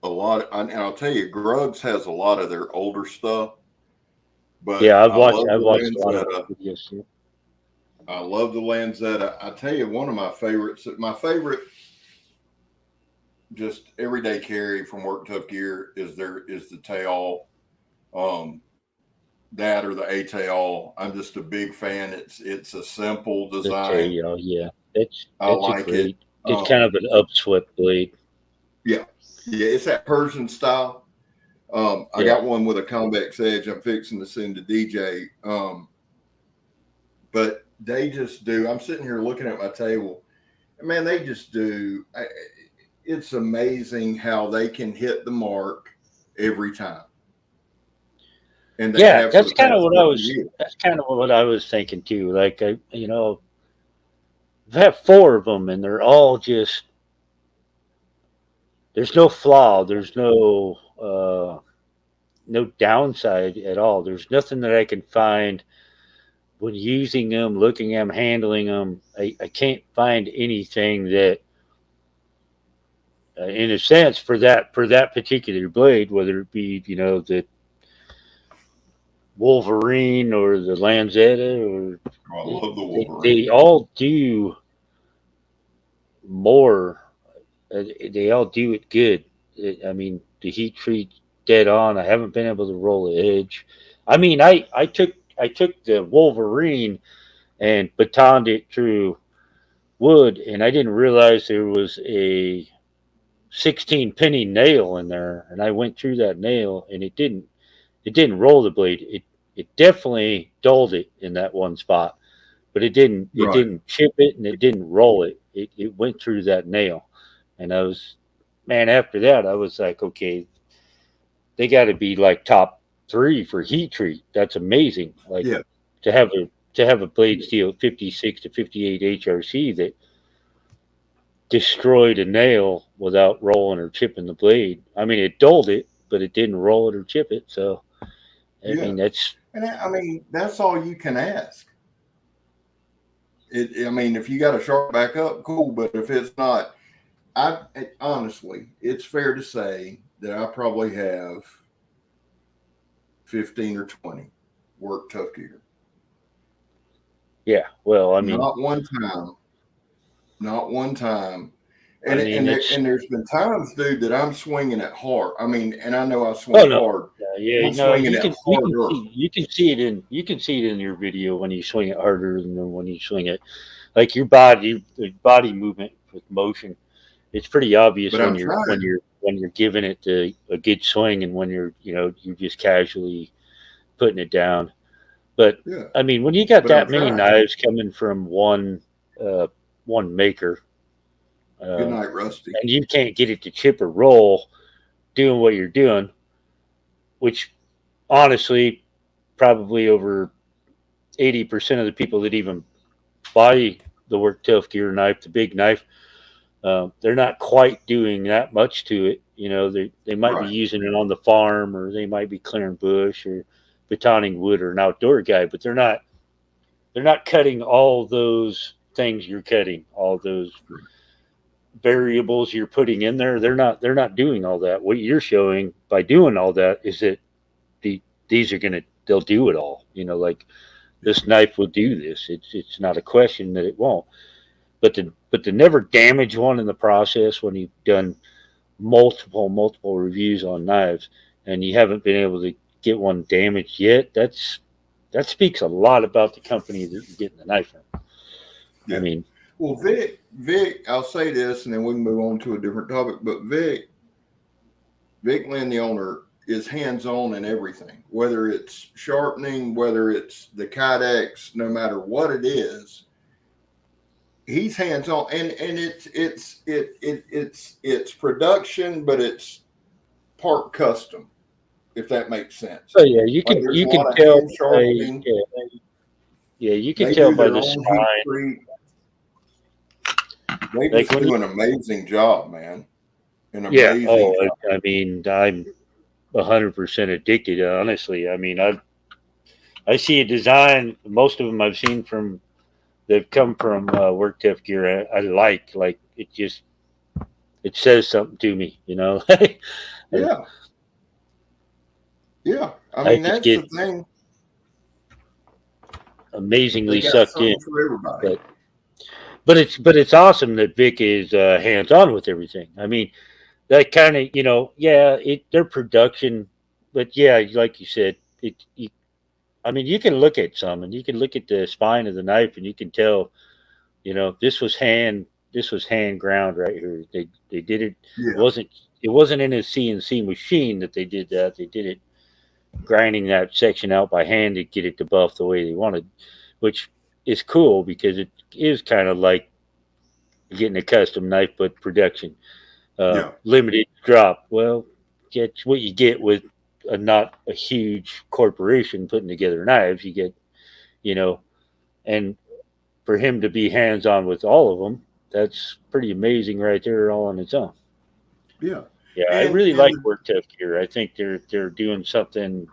I'll tell you, Grubbs has a lot of their older stuff. But yeah, I've watched a lot of videos. Yeah. I love the Lanzetta. I tell you, one of my favorites. My favorite, just everyday carry from Work Tough Gear is the Tayal. That or the A-Tayal. I'm just a big fan. It's a simple design. The Tayal, yeah, it's like great. it. It's kind of an upswept blade. Yeah, it's that Persian style. I got one with a convex edge. I'm fixing to send to DJ. But they just do. I'm sitting here looking at my table, and man, they just do. It's amazing how they can hit the mark every time. And that's kind of what I was. That's kind of what I was thinking too. Like I've had 4 of them, and they're all just. There's no flaw. There's no downside at all. There's nothing that I can find when using them, looking at them, handling them. I can't find anything that, in a sense, for that particular blade, whether it be the Wolverine or the Lanzetta, or I love the Wolverine. They all do more. They all do it good. I mean, the heat treat dead on. I haven't been able to roll the edge. I mean, I took the Wolverine and batoned it through wood, and I didn't realize there was a 16 penny nail in there, and I went through that nail, and it didn't roll the blade. It definitely dulled it in that one spot, but it didn't chip it, and it didn't roll it. It went through that nail, and after that I was like, okay, they got to be like top 3 for heat treat. That's amazing. Like to have a blade steel 56 to 58 HRC that destroyed a nail without rolling or chipping the blade. I mean, it dulled it, but it didn't roll it or chip it. So, I mean, And I mean, that's all you can ask. I mean, if you got a sharp back up, cool. But if it's not, honestly, it's fair to say that I probably have 15 or 20 work tough gear. Yeah. Well, I mean, not one time. And, I mean, and there's been times, dude, that I'm swinging it hard. I mean, and I know I oh swing no, hard. yeah, I'm no, swinging it harder. you can see it in your video when you swing it harder than when you swing it like your body movement with motion. It's pretty obvious But I'm trying. when you're giving it a good swing and when you're just casually putting it down. But Yeah. I mean, when you got But I'm that many trying. knives coming from one maker, Good night, Rusty. and you can't get it to chip or roll doing what you're doing, which honestly, probably over 80% of the people that even buy the work tough gear knife, the big knife, they're not quite doing that much to it. They might be Right. using it on the farm, or they might be clearing bush or batoning wood, or an outdoor guy, but they're not cutting all those things you're cutting, all those variables you're putting in there. They're not doing all that. What you're showing by doing all that is that these are they'll do it all. Like this knife will do this. It's not a question that it won't. But to never damage one in the process when you've done multiple reviews on knives and you haven't been able to get one damaged yet, that speaks a lot about the company that you're getting the knife from. Yeah. I mean, well, Vic, I'll say this, and then we can move on to a different topic. But Vic Lynn, the owner, is hands-on in everything, whether it's sharpening, whether it's the Kydex, no matter what it is, he's hands-on, and it's production, but it's part custom, if that makes sense. so yeah, you Like can there's you a can lot of tell hand by sharpening. you can They tell do by their the own heat spine. treat. They Like just do an amazing job, man. An yeah, amazing job. I mean, I'm 100% addicted. Honestly, I mean, I see a design. Most of them I've seen from that come from Work Tough Gear. I like it says something to me. Yeah. Yeah. I I mean, just that's the get thing. They amazingly got sucked in. something for everybody. But it's awesome that Vic is hands on with everything. I mean, that kind of yeah, their production, but yeah, like you said, I mean, you can look at some, and you can look at the spine of the knife, and you can tell, this was hand ground right here. They did it. Yeah. It wasn't in a CNC machine that they did that. They did it grinding that section out by hand to get it to buff the way they wanted, which is cool because it is kind of like getting a custom knife, but production. Yeah. Limited drop. Well, it's what you get with not a huge corporation putting together knives. You get, and for him to be hands on with all of them, that's pretty amazing right there, all on its own. Yeah. Yeah, I And really like Work Tough Gear. I think they're doing something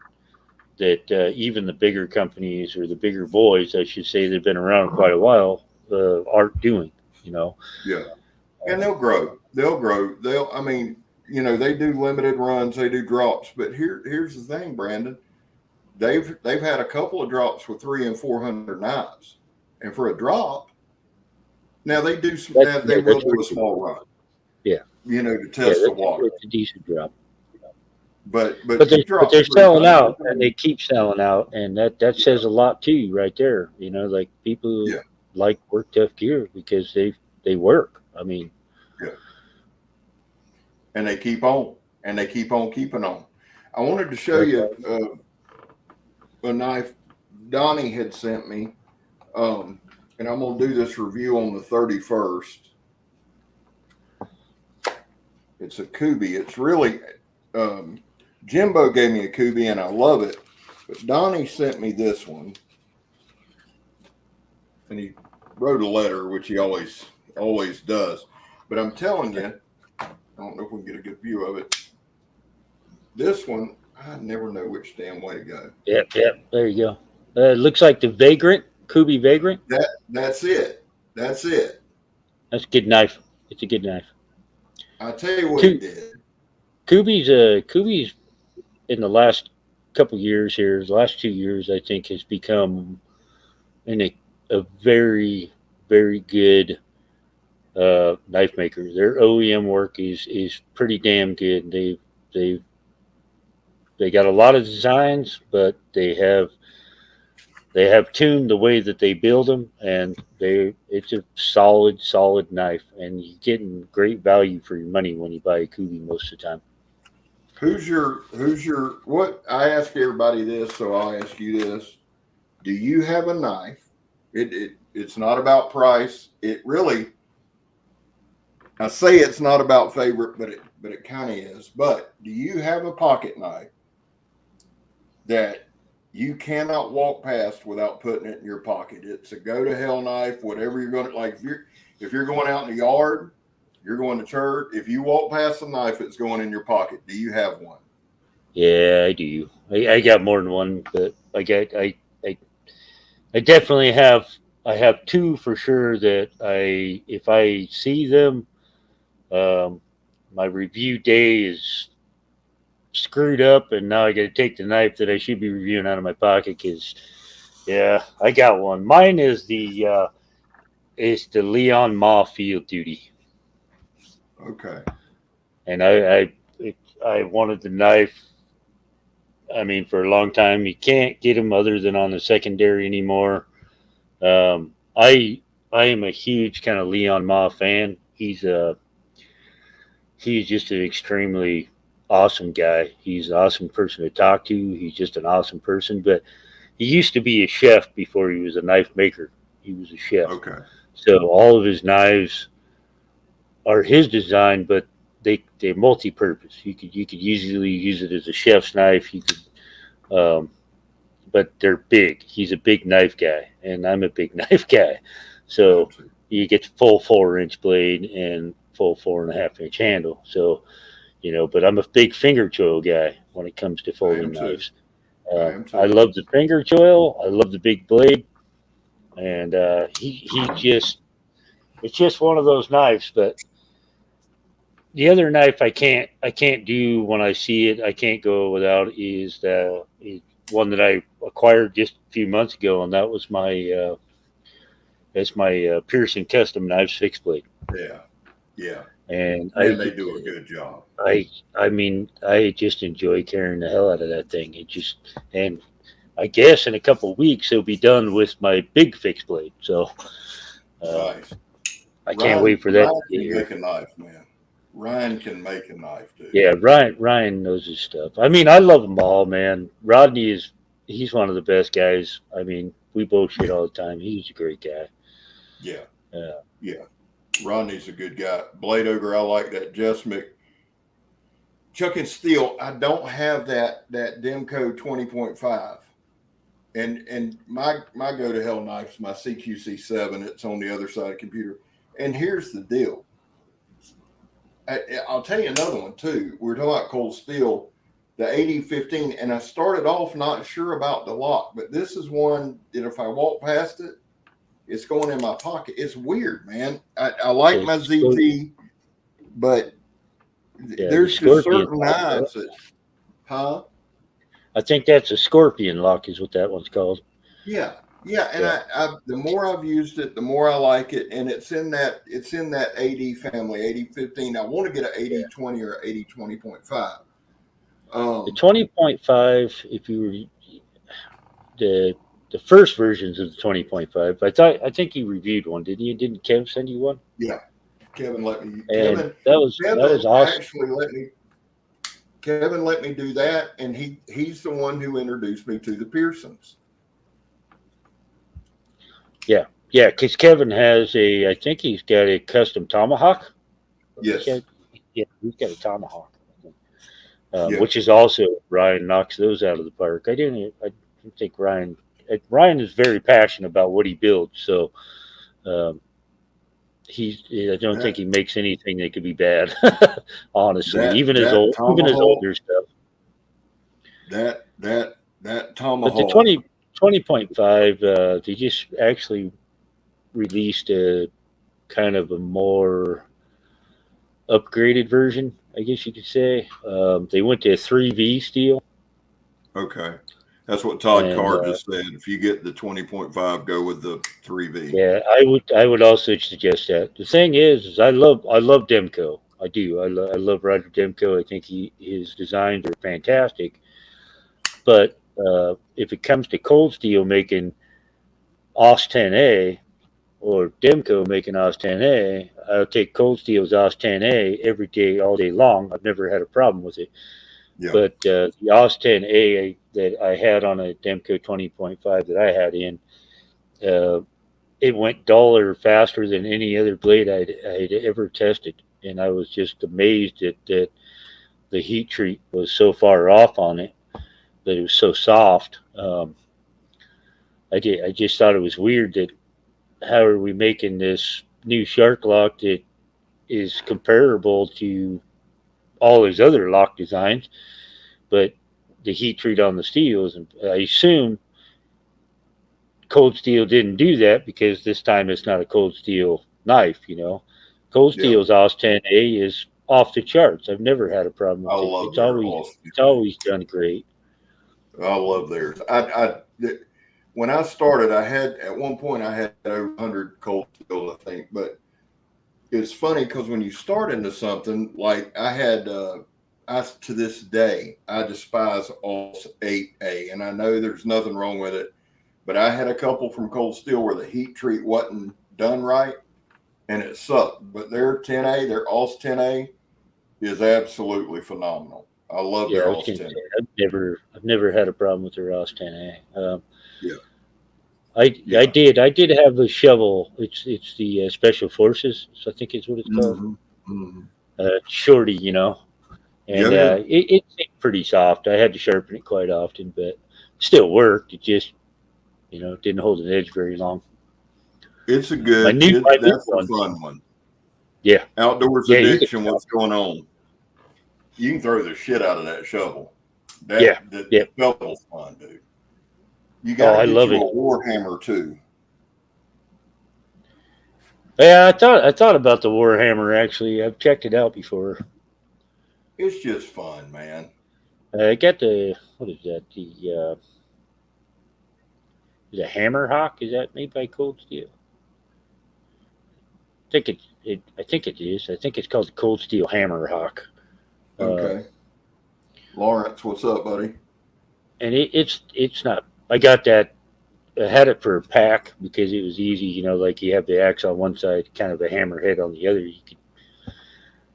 that even the bigger companies or the bigger boys, I should say, they've been around quite a while, aren't doing. yeah. And they'll grow. I mean, they do limited runs, they do drops, but here's the thing, Brandon. They've had a couple of drops with 300 and 400 knives. And for a drop, now they do some they will do a small run. Yeah. To test the water. It's a decent drop. But they're selling out, and they keep selling out, and that says a lot too, right there. Like people like Work Tough Gear because they work. I mean, yeah, and they keep on, and they keep on keeping on. I wanted to show you a knife Donnie had sent me, and I'm gonna do this review on the 31st. It's a Kubi. It's really Jimbo gave me a Kubi, and I love it. But Donnie sent me this one, and he wrote a letter, which he always does. But I'm telling you, I don't know if we can get a good view of it. This one, I never know which damn way to go. Yep. There you go. It looks like the Vagrant, Kubi Vagrant. That's it. That's it. That's a good knife. It's a good knife. I tell you what he Ku- did. Kubi's in the last couple years here, the last 2 years, I think, has become a very, very good knife maker. Their OEM work is pretty damn good. They they got a lot of designs, but they have tuned the way that they build them, and it's a solid knife, and you're getting great value for your money when you buy a Kubi most of the time. Who's your what? I ask everybody this, so I'll ask you this. Do you have a knife? It's not about price. It really, I say it's not about favorite, but it kind of is. But do you have a pocket knife that you cannot walk past without putting it in your pocket? It's a go to hell knife. Whatever you're going to like, if you're going out in the yard, you're going to church. If you walk past the knife, it's going in your pocket. Do you have one? Yeah, I do. I got more than one, but I definitely have. I have two for sure that if I see them, um, my review day is screwed up, and now I got to take the knife that I should be reviewing out of my pocket because, yeah, I got one. Mine is the Leon Ma Field Duty, Okay. and I wanted the knife. I mean, for a long time, you can't get them other than on the secondary anymore. I am a huge kind of Leon Ma fan. He's just an extremely awesome guy. He's an awesome person to talk to. He's just an awesome person. But he used to be a chef before he was a knife maker. He was a chef. Okay. So all of his knives are his design, but they're multi-purpose. You could easily use it as a chef's knife. But they're big. He's a big knife guy, and I'm a big knife guy. So you get full 4-inch blade and full 4.5-inch handle. So, but I'm a big finger choil guy when it comes to folding knives. I love the finger choil. I love the big blade, and it's just one of those knives. But the other knife I can't do when I see it. I can't go without is one that I acquired just a few months ago, and that was my Pearson custom knives fixed blade. Yeah. And they do a good job. I mean, I just enjoy carrying the hell out of that thing. And I guess in a couple of weeks it'll be done with my big fixed blade. So nice. I can't wait for that. Ryan can make a knife, man. Ryan can make a knife too. Yeah, Ryan knows his stuff. I mean, I love them all, man. Rodney he's one of the best guys. I mean, we both shit all the time. He's a great guy. Yeah. Yeah. Rodney's a good guy. Blade Ogre, I like that. Jesmic. Chuck and Steel, I don't have that Demco 20.5. And my go to hell knife's my CQC7. It's on the other side of the computer. And here's the deal. I'll tell you another one too. We're talking about cold steel, the 8015, and I started off not sure about the lock, but this is one that if I walk past it, it's going in my pocket. It's weird, man. I like my ZT, but there's just certain knives that, I think that's a Scorpion lock is what that one's called. Yeah. And I the more I've used it, the more I like it, and it's in that 80 family, 8015. I want to get an 8020 or 8020.5. The 20.5, if you were the first versions of the 20.5, I think you reviewed one, didn't you? Didn't Kev send you one? Yeah, Kevin let me. And that was awesome. Actually, Kevin let me do that, and he's the one who introduced me to the Pearsons. Yeah, because Kevin has I think he's got a custom tomahawk. Yes. He's got a tomahawk, which is also Ryan knocks those out of the park. I don't think Ryan is very passionate about what he builds, so I don't think he makes anything that could be bad. Honestly, even his older stuff. that But the tomahawk. 20.5, they just actually released a kind of a more upgraded version, I guess you could say. They went to a 3V steel. Okay. That's what Todd And Carr just said. If you get the 20.5, go with the 3V. yeah, I would also suggest that. The thing is I love Demko. I do. I love Roger Demko. I think his designs are fantastic. But if it comes to cold steel making OS 10A or Demko making OS 10A, I'll take cold steel's OS 10A every day, all day long. I've never had a problem with it. Yeah. But the OS 10A that I had on a Demko 20.5 that I had in, uh, it went duller faster than any other blade I'd ever tested. And I was just amazed that the heat treat was so far off on it, that it was so soft. I just thought it was weird that how are we making this new shark lock that is comparable to all his other lock designs, but the heat treat on the steel is, I assume cold steel didn't do that because this time it's not a cold steel knife, Cold Yeah. steel's OS 10A is off the charts. I've never had a problem I with it. love It's their always Austin. it's always done great. I love theirs. When I started, at one point I had over 100 cold steel, I think. But it's funny because when you start into something like to this day, I despise AUS 8A, and I know there's nothing wrong with it, but I had a couple from Cold Steel where the heat treat wasn't done right, and it sucked. But their 10A, their AUS 10A, is absolutely phenomenal. I love Yeah, I their was AUS gonna say 10A. I've never had a problem with their OS 10A. Yeah, I yeah. I did have a shovel. It's the Special Forces, so I think is what it's called. Mm-hmm. Mm-hmm. Shorty, Yeah, and yeah. it's pretty soft. I had to sharpen it quite often, but still worked. It just didn't hold an edge very long. It's a My new that's a one, fun one. yeah, Outdoors yeah, you can addiction, what's going on? You can throw the shit out of that shovel. yeah, The yeah. shovel's fun, dude. You Oh, got to I get love you it. a Warhammer too. Yeah, I thought about the Warhammer actually. I've checked it out before. It's just fun, man. I got the what is that? The Hammer Hawk. Is that made by Cold Steel? I think it is. I think it's called the Cold Steel Hammer Hawk. Uh, Okay. Lawrence, what's up, buddy? and it's not. I got that. I had it for a pack because it was easy. Like you have the axe on one side, kind of a hammerhead on the other. You could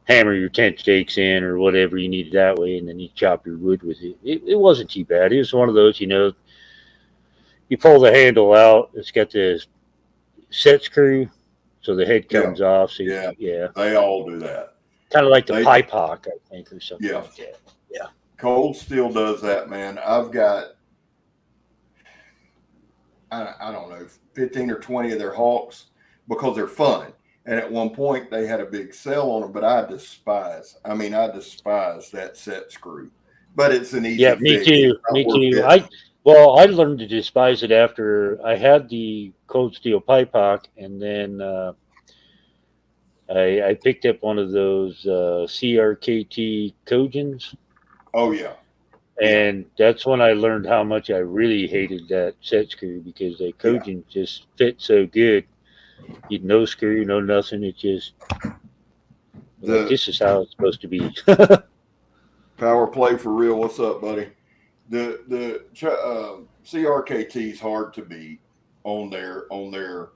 hammer your tent stakes in or whatever you needed that way, and then you chop your wood with it. It wasn't too bad. It was one of those, you pull the handle out. It's got the set screw, so the head Yeah, comes off. So yeah. yeah, They all do that. kind of like the They pipe hawk, I think, or something Yeah. like that. Yeah. Cold Steel does that, man. I've got I don't know, 15 or 20 of their Hawks because they're fun. And at one point they had a big sale on them, but I despise that set screw. But it's an easy Yeah, me fix. too. It's not Me worth too. getting. I learned to despise it after I had the cold steel pipe hawk, and then I picked up one of those CRKT Kojins, Oh yeah. Yeah. and that's when I learned how much I really hated that set screw because the Yeah. Kojin just fit so good. You no screw, no nothing. It just like this is how it's supposed to be. Power play for real. What's up, buddy? The CRKT is hard to beat on their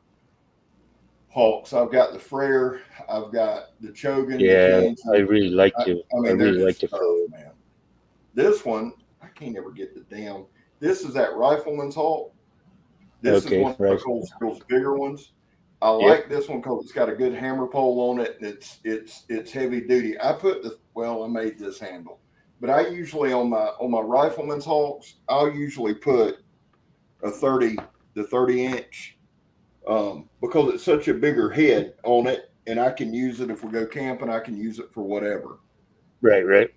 Hawks. I've got the Frere. I've got the Chogan. Yeah, The I Kenzie. really like I to. I mean, they're really like just to. tough, man. This one, I can't ever get the damn. This is that Rifleman's Hawk. This is Okay, one right. of Cold Steel's bigger ones. I like this one because it's got a good hammer pole on it, and it's heavy duty. I made this handle, but I usually on my Rifleman's Hawks, I'll usually put a 30 inch, because it's such a bigger head on it, and I can use it if we go camping. I can use it for whatever, Right.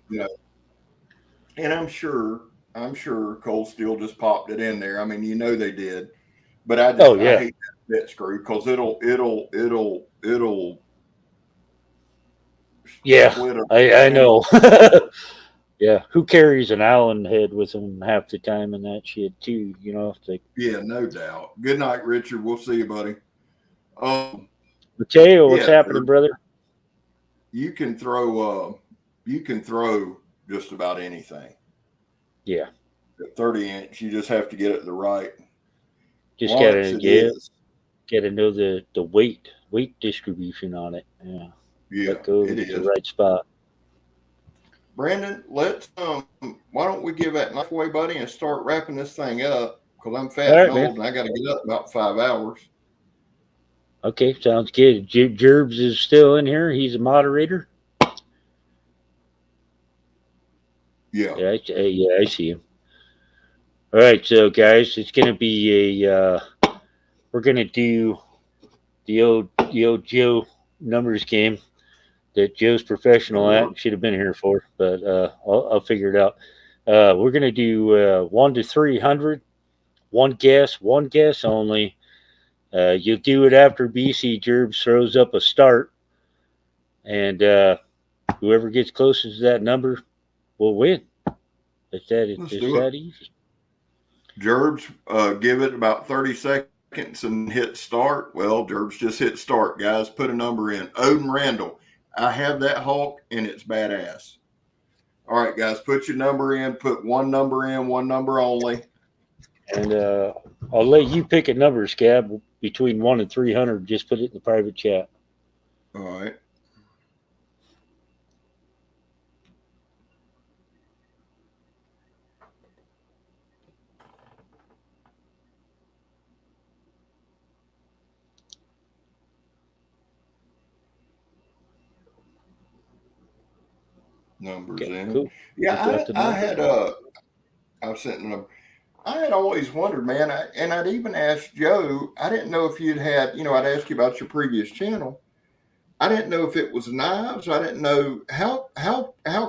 And I'm sure I'm sure Cold Steel just popped it in there. I mean, they did, but I yeah. hate that bit screw because it'll Yeah, split up. I know. Yeah, who carries an Allen head with them half the time and that shit too? It's like, Yeah, no doubt. Good night, Richard. We'll see you, buddy. Mateo, what's Yeah, happening, brother? you can throw just about anything. Yeah. At 30-inch, you just have to get it the right. Just Once it is. gotta know the weight distribution on it. Yeah. Yeah, Let go it at the is. right spot. Brandon, let's why don't we give that knife away, buddy, and start wrapping this thing up? Because I'm fat All right, and man. old, and I got to get up about 5 hours. Okay, sounds good. Gerbs is still in here. He's a moderator. Yeah. Yeah, I see him. All right, so guys, it's gonna be we're gonna do the old Joe numbers game that Joe's professional at. Should have been here for, but I'll figure it out. We're gonna do 1 to 300. One guess only. You'll do it after BC Gerbs throws up a start, and whoever gets closest to that number will win. It's that easy. Gerbs, give it about 30 seconds and hit start. Well, Gerbs just hit start, guys. Put a number in. Odin Randall. I have that hawk, and it's badass. All right, guys, put your number in. Put one number in, one number only. And I'll let you pick a number, Scab, between 1 and 300. Just put it in the private chat. All right. Numbers in. Cool. Yeah, I had I was sending them. I had always wondered, man, and I'd even asked Joe. I didn't know if you'd had, I'd asked you about your previous channel. I didn't know if it was knives. I didn't know how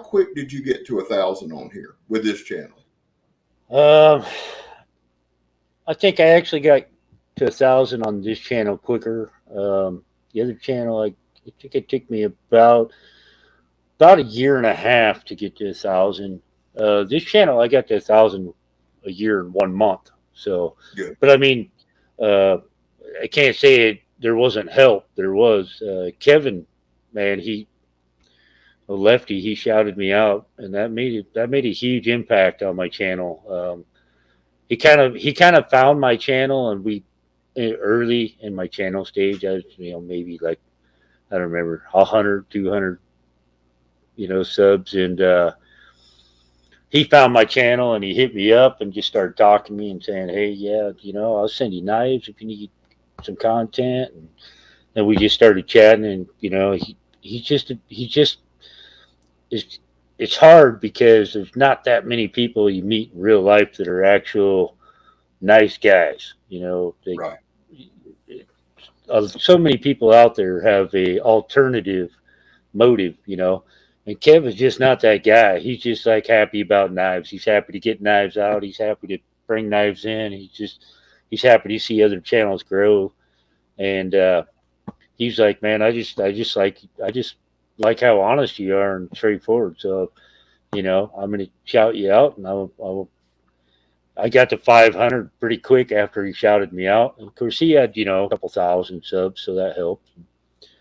quick did you get to 1,000 on here with this channel? I think I actually got to 1,000 on this channel quicker. The other channel, I think it took me about a year and a half to get to 1,000. This channel, I got to 1,000 a year in 1 month. So, good. But I mean, I can't say there wasn't help. There was Kevin, man. A lefty. He shouted me out, and that made a huge impact on my channel. He kind of found my channel, and we early in my channel stage. I was maybe like, I don't remember, 100, 200, subs, and he found my channel and he hit me up and just started talking to me and saying, hey, yeah, I'll send you knives if you need some content. And then we just started chatting, and it's hard because there's not that many people you meet in real life that are actual nice guys. Right. So many people out there have a alternative motive, and Kev is just not that guy. He's just like happy about knives. He's happy to get knives out. He's happy to bring knives in. He's happy to see other channels grow. And he's like, man, I just like how honest you are and straightforward. So, I'm going to shout you out, and I got to 500 pretty quick after he shouted me out. And of course, he had, a couple thousand subs, so that helped.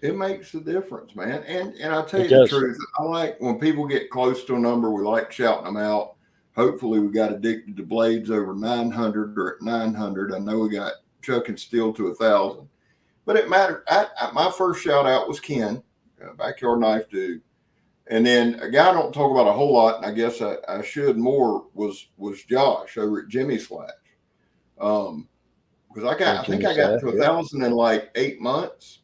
It makes a difference, man. And I'll tell you the truth. I like when people get close to a number, we like shouting them out. Hopefully we got addicted to blades over 900 or at 900. I know we got Chuck and Steel to 1,000, but it mattered. My first shout out was Ken, Backyard Knife Dude. And then a guy I don't talk about a whole lot, and I guess I should more, was Josh over at Jimmy Slash. Because I think I got to 1,000 in like 8 months,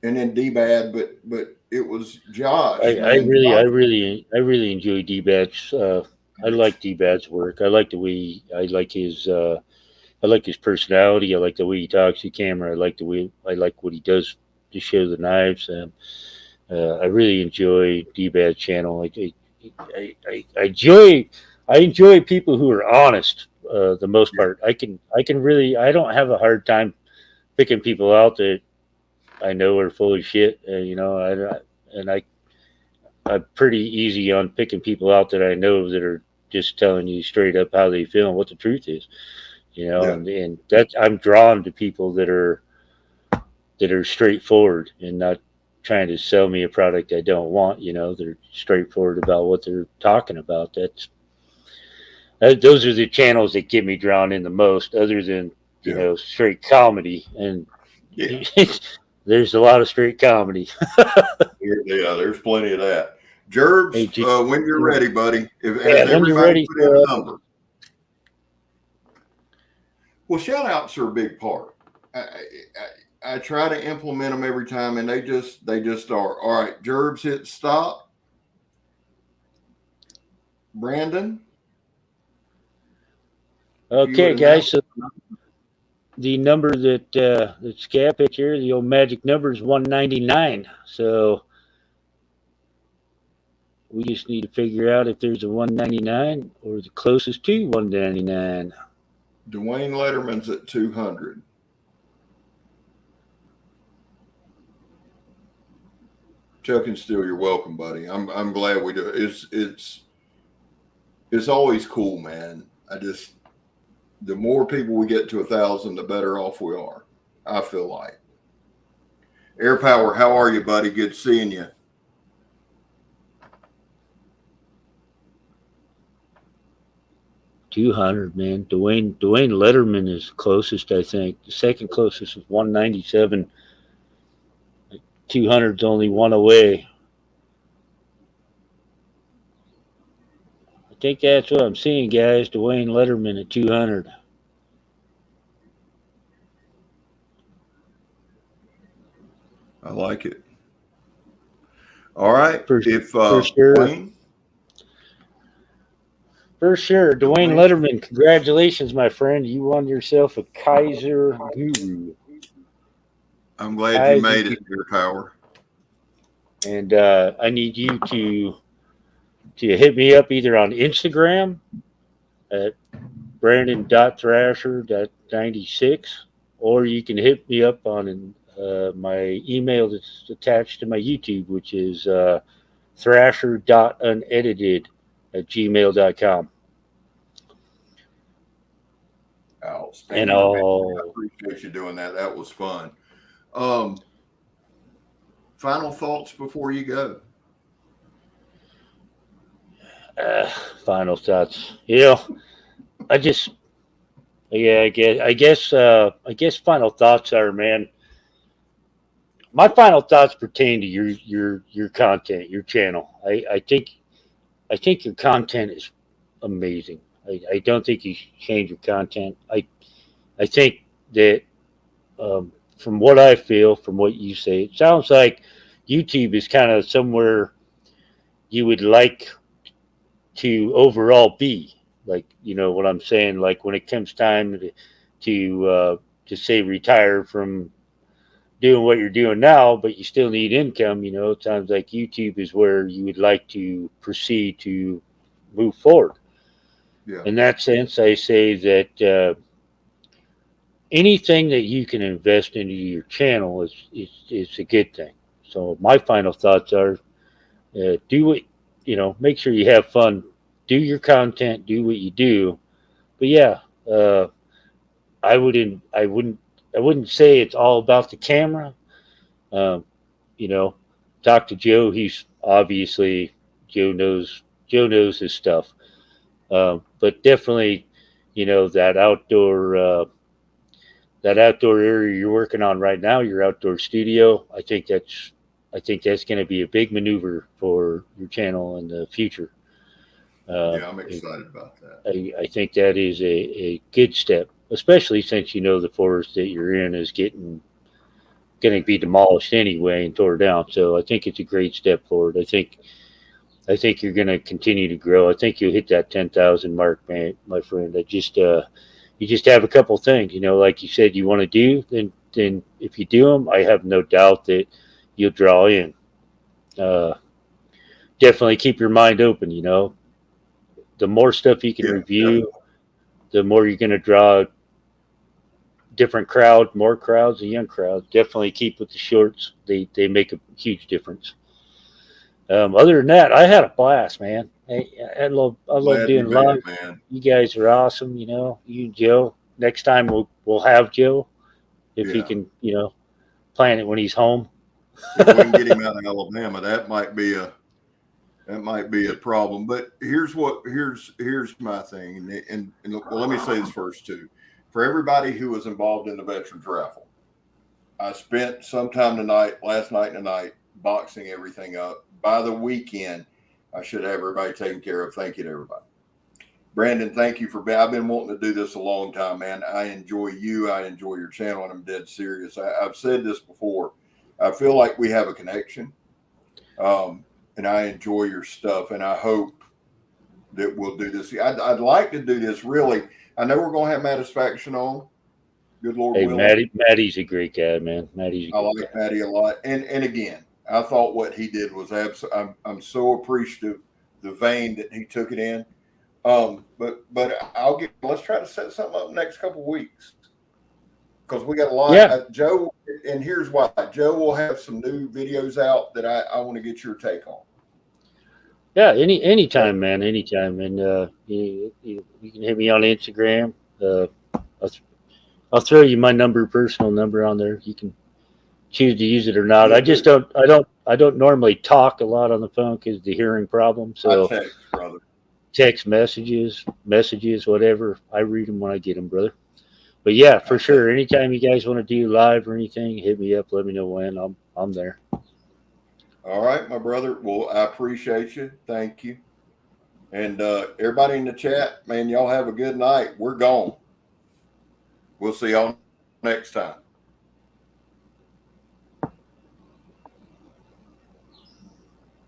and then D-Bad, but it was Josh. I really enjoy D-Bad's. I like D-Bad's work. I like the way I like his personality. I like the way he talks to camera. I like what he does to show the knives. I really enjoy D-Bad's channel. I enjoy I enjoy people who are honest. The most part, I can really. I don't have a hard time picking people out that I know are full of shit. I'm pretty easy on picking people out that I know that are just telling you straight up how they feel and what the truth is. And that I'm drawn to people that are straightforward and not trying to sell me a product I don't want. They're straightforward about what they're talking about. Those are the channels that get me drawn in the most, other than straight comedy. And there's a lot of straight comedy. Yeah, there's plenty of that. Gerbs, Hey, when you're ready, buddy. When you're ready, put in a number? Well, shout outs are a big part. I try to implement them every time, and they just are. All right, Gerbs, hit stop. Brandon. Okay, guys. So the number that's Cap at here, the old magic number is 199. So we just need to figure out if there's a 199 or the closest to 199. Dwayne Letterman's at 200. Chuck and Steele, you're welcome, buddy. I'm glad we do it. It's always cool, man. The more people we get to 1,000, the better off we are. I feel like. Air Power, how are you, buddy? Good seeing you. $200, man. Dwayne Letterman is closest, I think. The second closest is 197. 200's only one away. I think that's what I'm seeing, guys. Dwayne Letterman at 200. I like it. All right. For sure. Dwayne? For sure. Dwayne Letterman, congratulations, my friend. You won yourself a Kaiser Guru. I'm glad you made it, Air Power. And I need you to hit me up either on Instagram at Brandon.Thrasher.96, or you can hit me up on my email that's attached to my YouTube, which is Thrasher.unedited@gmail.com. Outstanding. And I appreciate you doing that. That was fun. Final thoughts before you go. Final thoughts. I guess final thoughts are, man. My final thoughts pertain to your content, your channel. I think your content is amazing. I don't think you should change your content. I think that from what I feel, from what you say, it sounds like YouTube is kind of somewhere you would like to overall be. Like, what I'm saying, like when it comes time to say retire from doing what you're doing now, but you still need income, it sounds like YouTube is where you would like to proceed to move forward. Yeah. In that sense, I say that anything that you can invest into your channel is a good thing. So my final thoughts are, do what, make sure you have fun, do your content, do what you do. But yeah, I wouldn't say it's all about the camera. Talk to Joe. He's obviously, Joe knows his stuff. But definitely, that outdoor area you're working on right now, your outdoor studio, I think that's going to be a big maneuver for your channel in the future. I'm excited about that. I think that is a good step, especially since the forest that you're in is going to be demolished anyway and tore down. So I think it's a great step forward. I think you're going to continue to grow. I think you'll hit that 10,000 mark, man, my friend. You just have a couple things, like you said, you want to do. Then if you do them, I have no doubt that you'll draw in. Definitely keep your mind open. the more stuff you can review, the more you're going to draw different crowd, more crowds, and young crowds. Definitely keep with the shorts. They make a huge difference. Other than that, I had a blast, man. I love doing live. Man. You guys are awesome. You know, you and Joe. Next time we'll have Joe if he can, you know, plan it when he's home. If we can get him out of Alabama, that might be a problem. But here's my thing, and well, let me say this first too. For everybody who was involved in the veterans raffle, I spent some time last night and tonight, boxing everything up. By the weekend, I should have everybody taken care of. Thank you to everybody. Brandon, thank you for I've been wanting to do this a long time, man. I enjoy you. I enjoy your channel, and I'm dead serious. I've said this before. I feel like we have a connection, and I enjoy your stuff, and I hope that we'll do this. I'd like to do this, really. I know we're going to have Mattisfaction on. Good Lord willing. Maddie's a great guy, man. I like Maddie a lot. And again, I thought what he did was I'm so appreciative the vein that he took it in. But let's try to set something up next couple of weeks. Because we got a lot. Yeah. Joe, and here's why. Joe will have some new videos out that I want to get your take on. Yeah, anytime, man, anytime. And you can hit me on Instagram. I'll throw you my personal number on there. You can choose to use it or not. I don't normally talk a lot on the phone because of the hearing problem. So text messages, whatever. I read them when I get them, brother. But yeah, for sure. Anytime you guys want to do live or anything, hit me up. Let me know when. I'm there. All right, my brother. Well, I appreciate you. Thank you. And everybody in the chat, man, y'all have a good night. We're gone. We'll see y'all next time.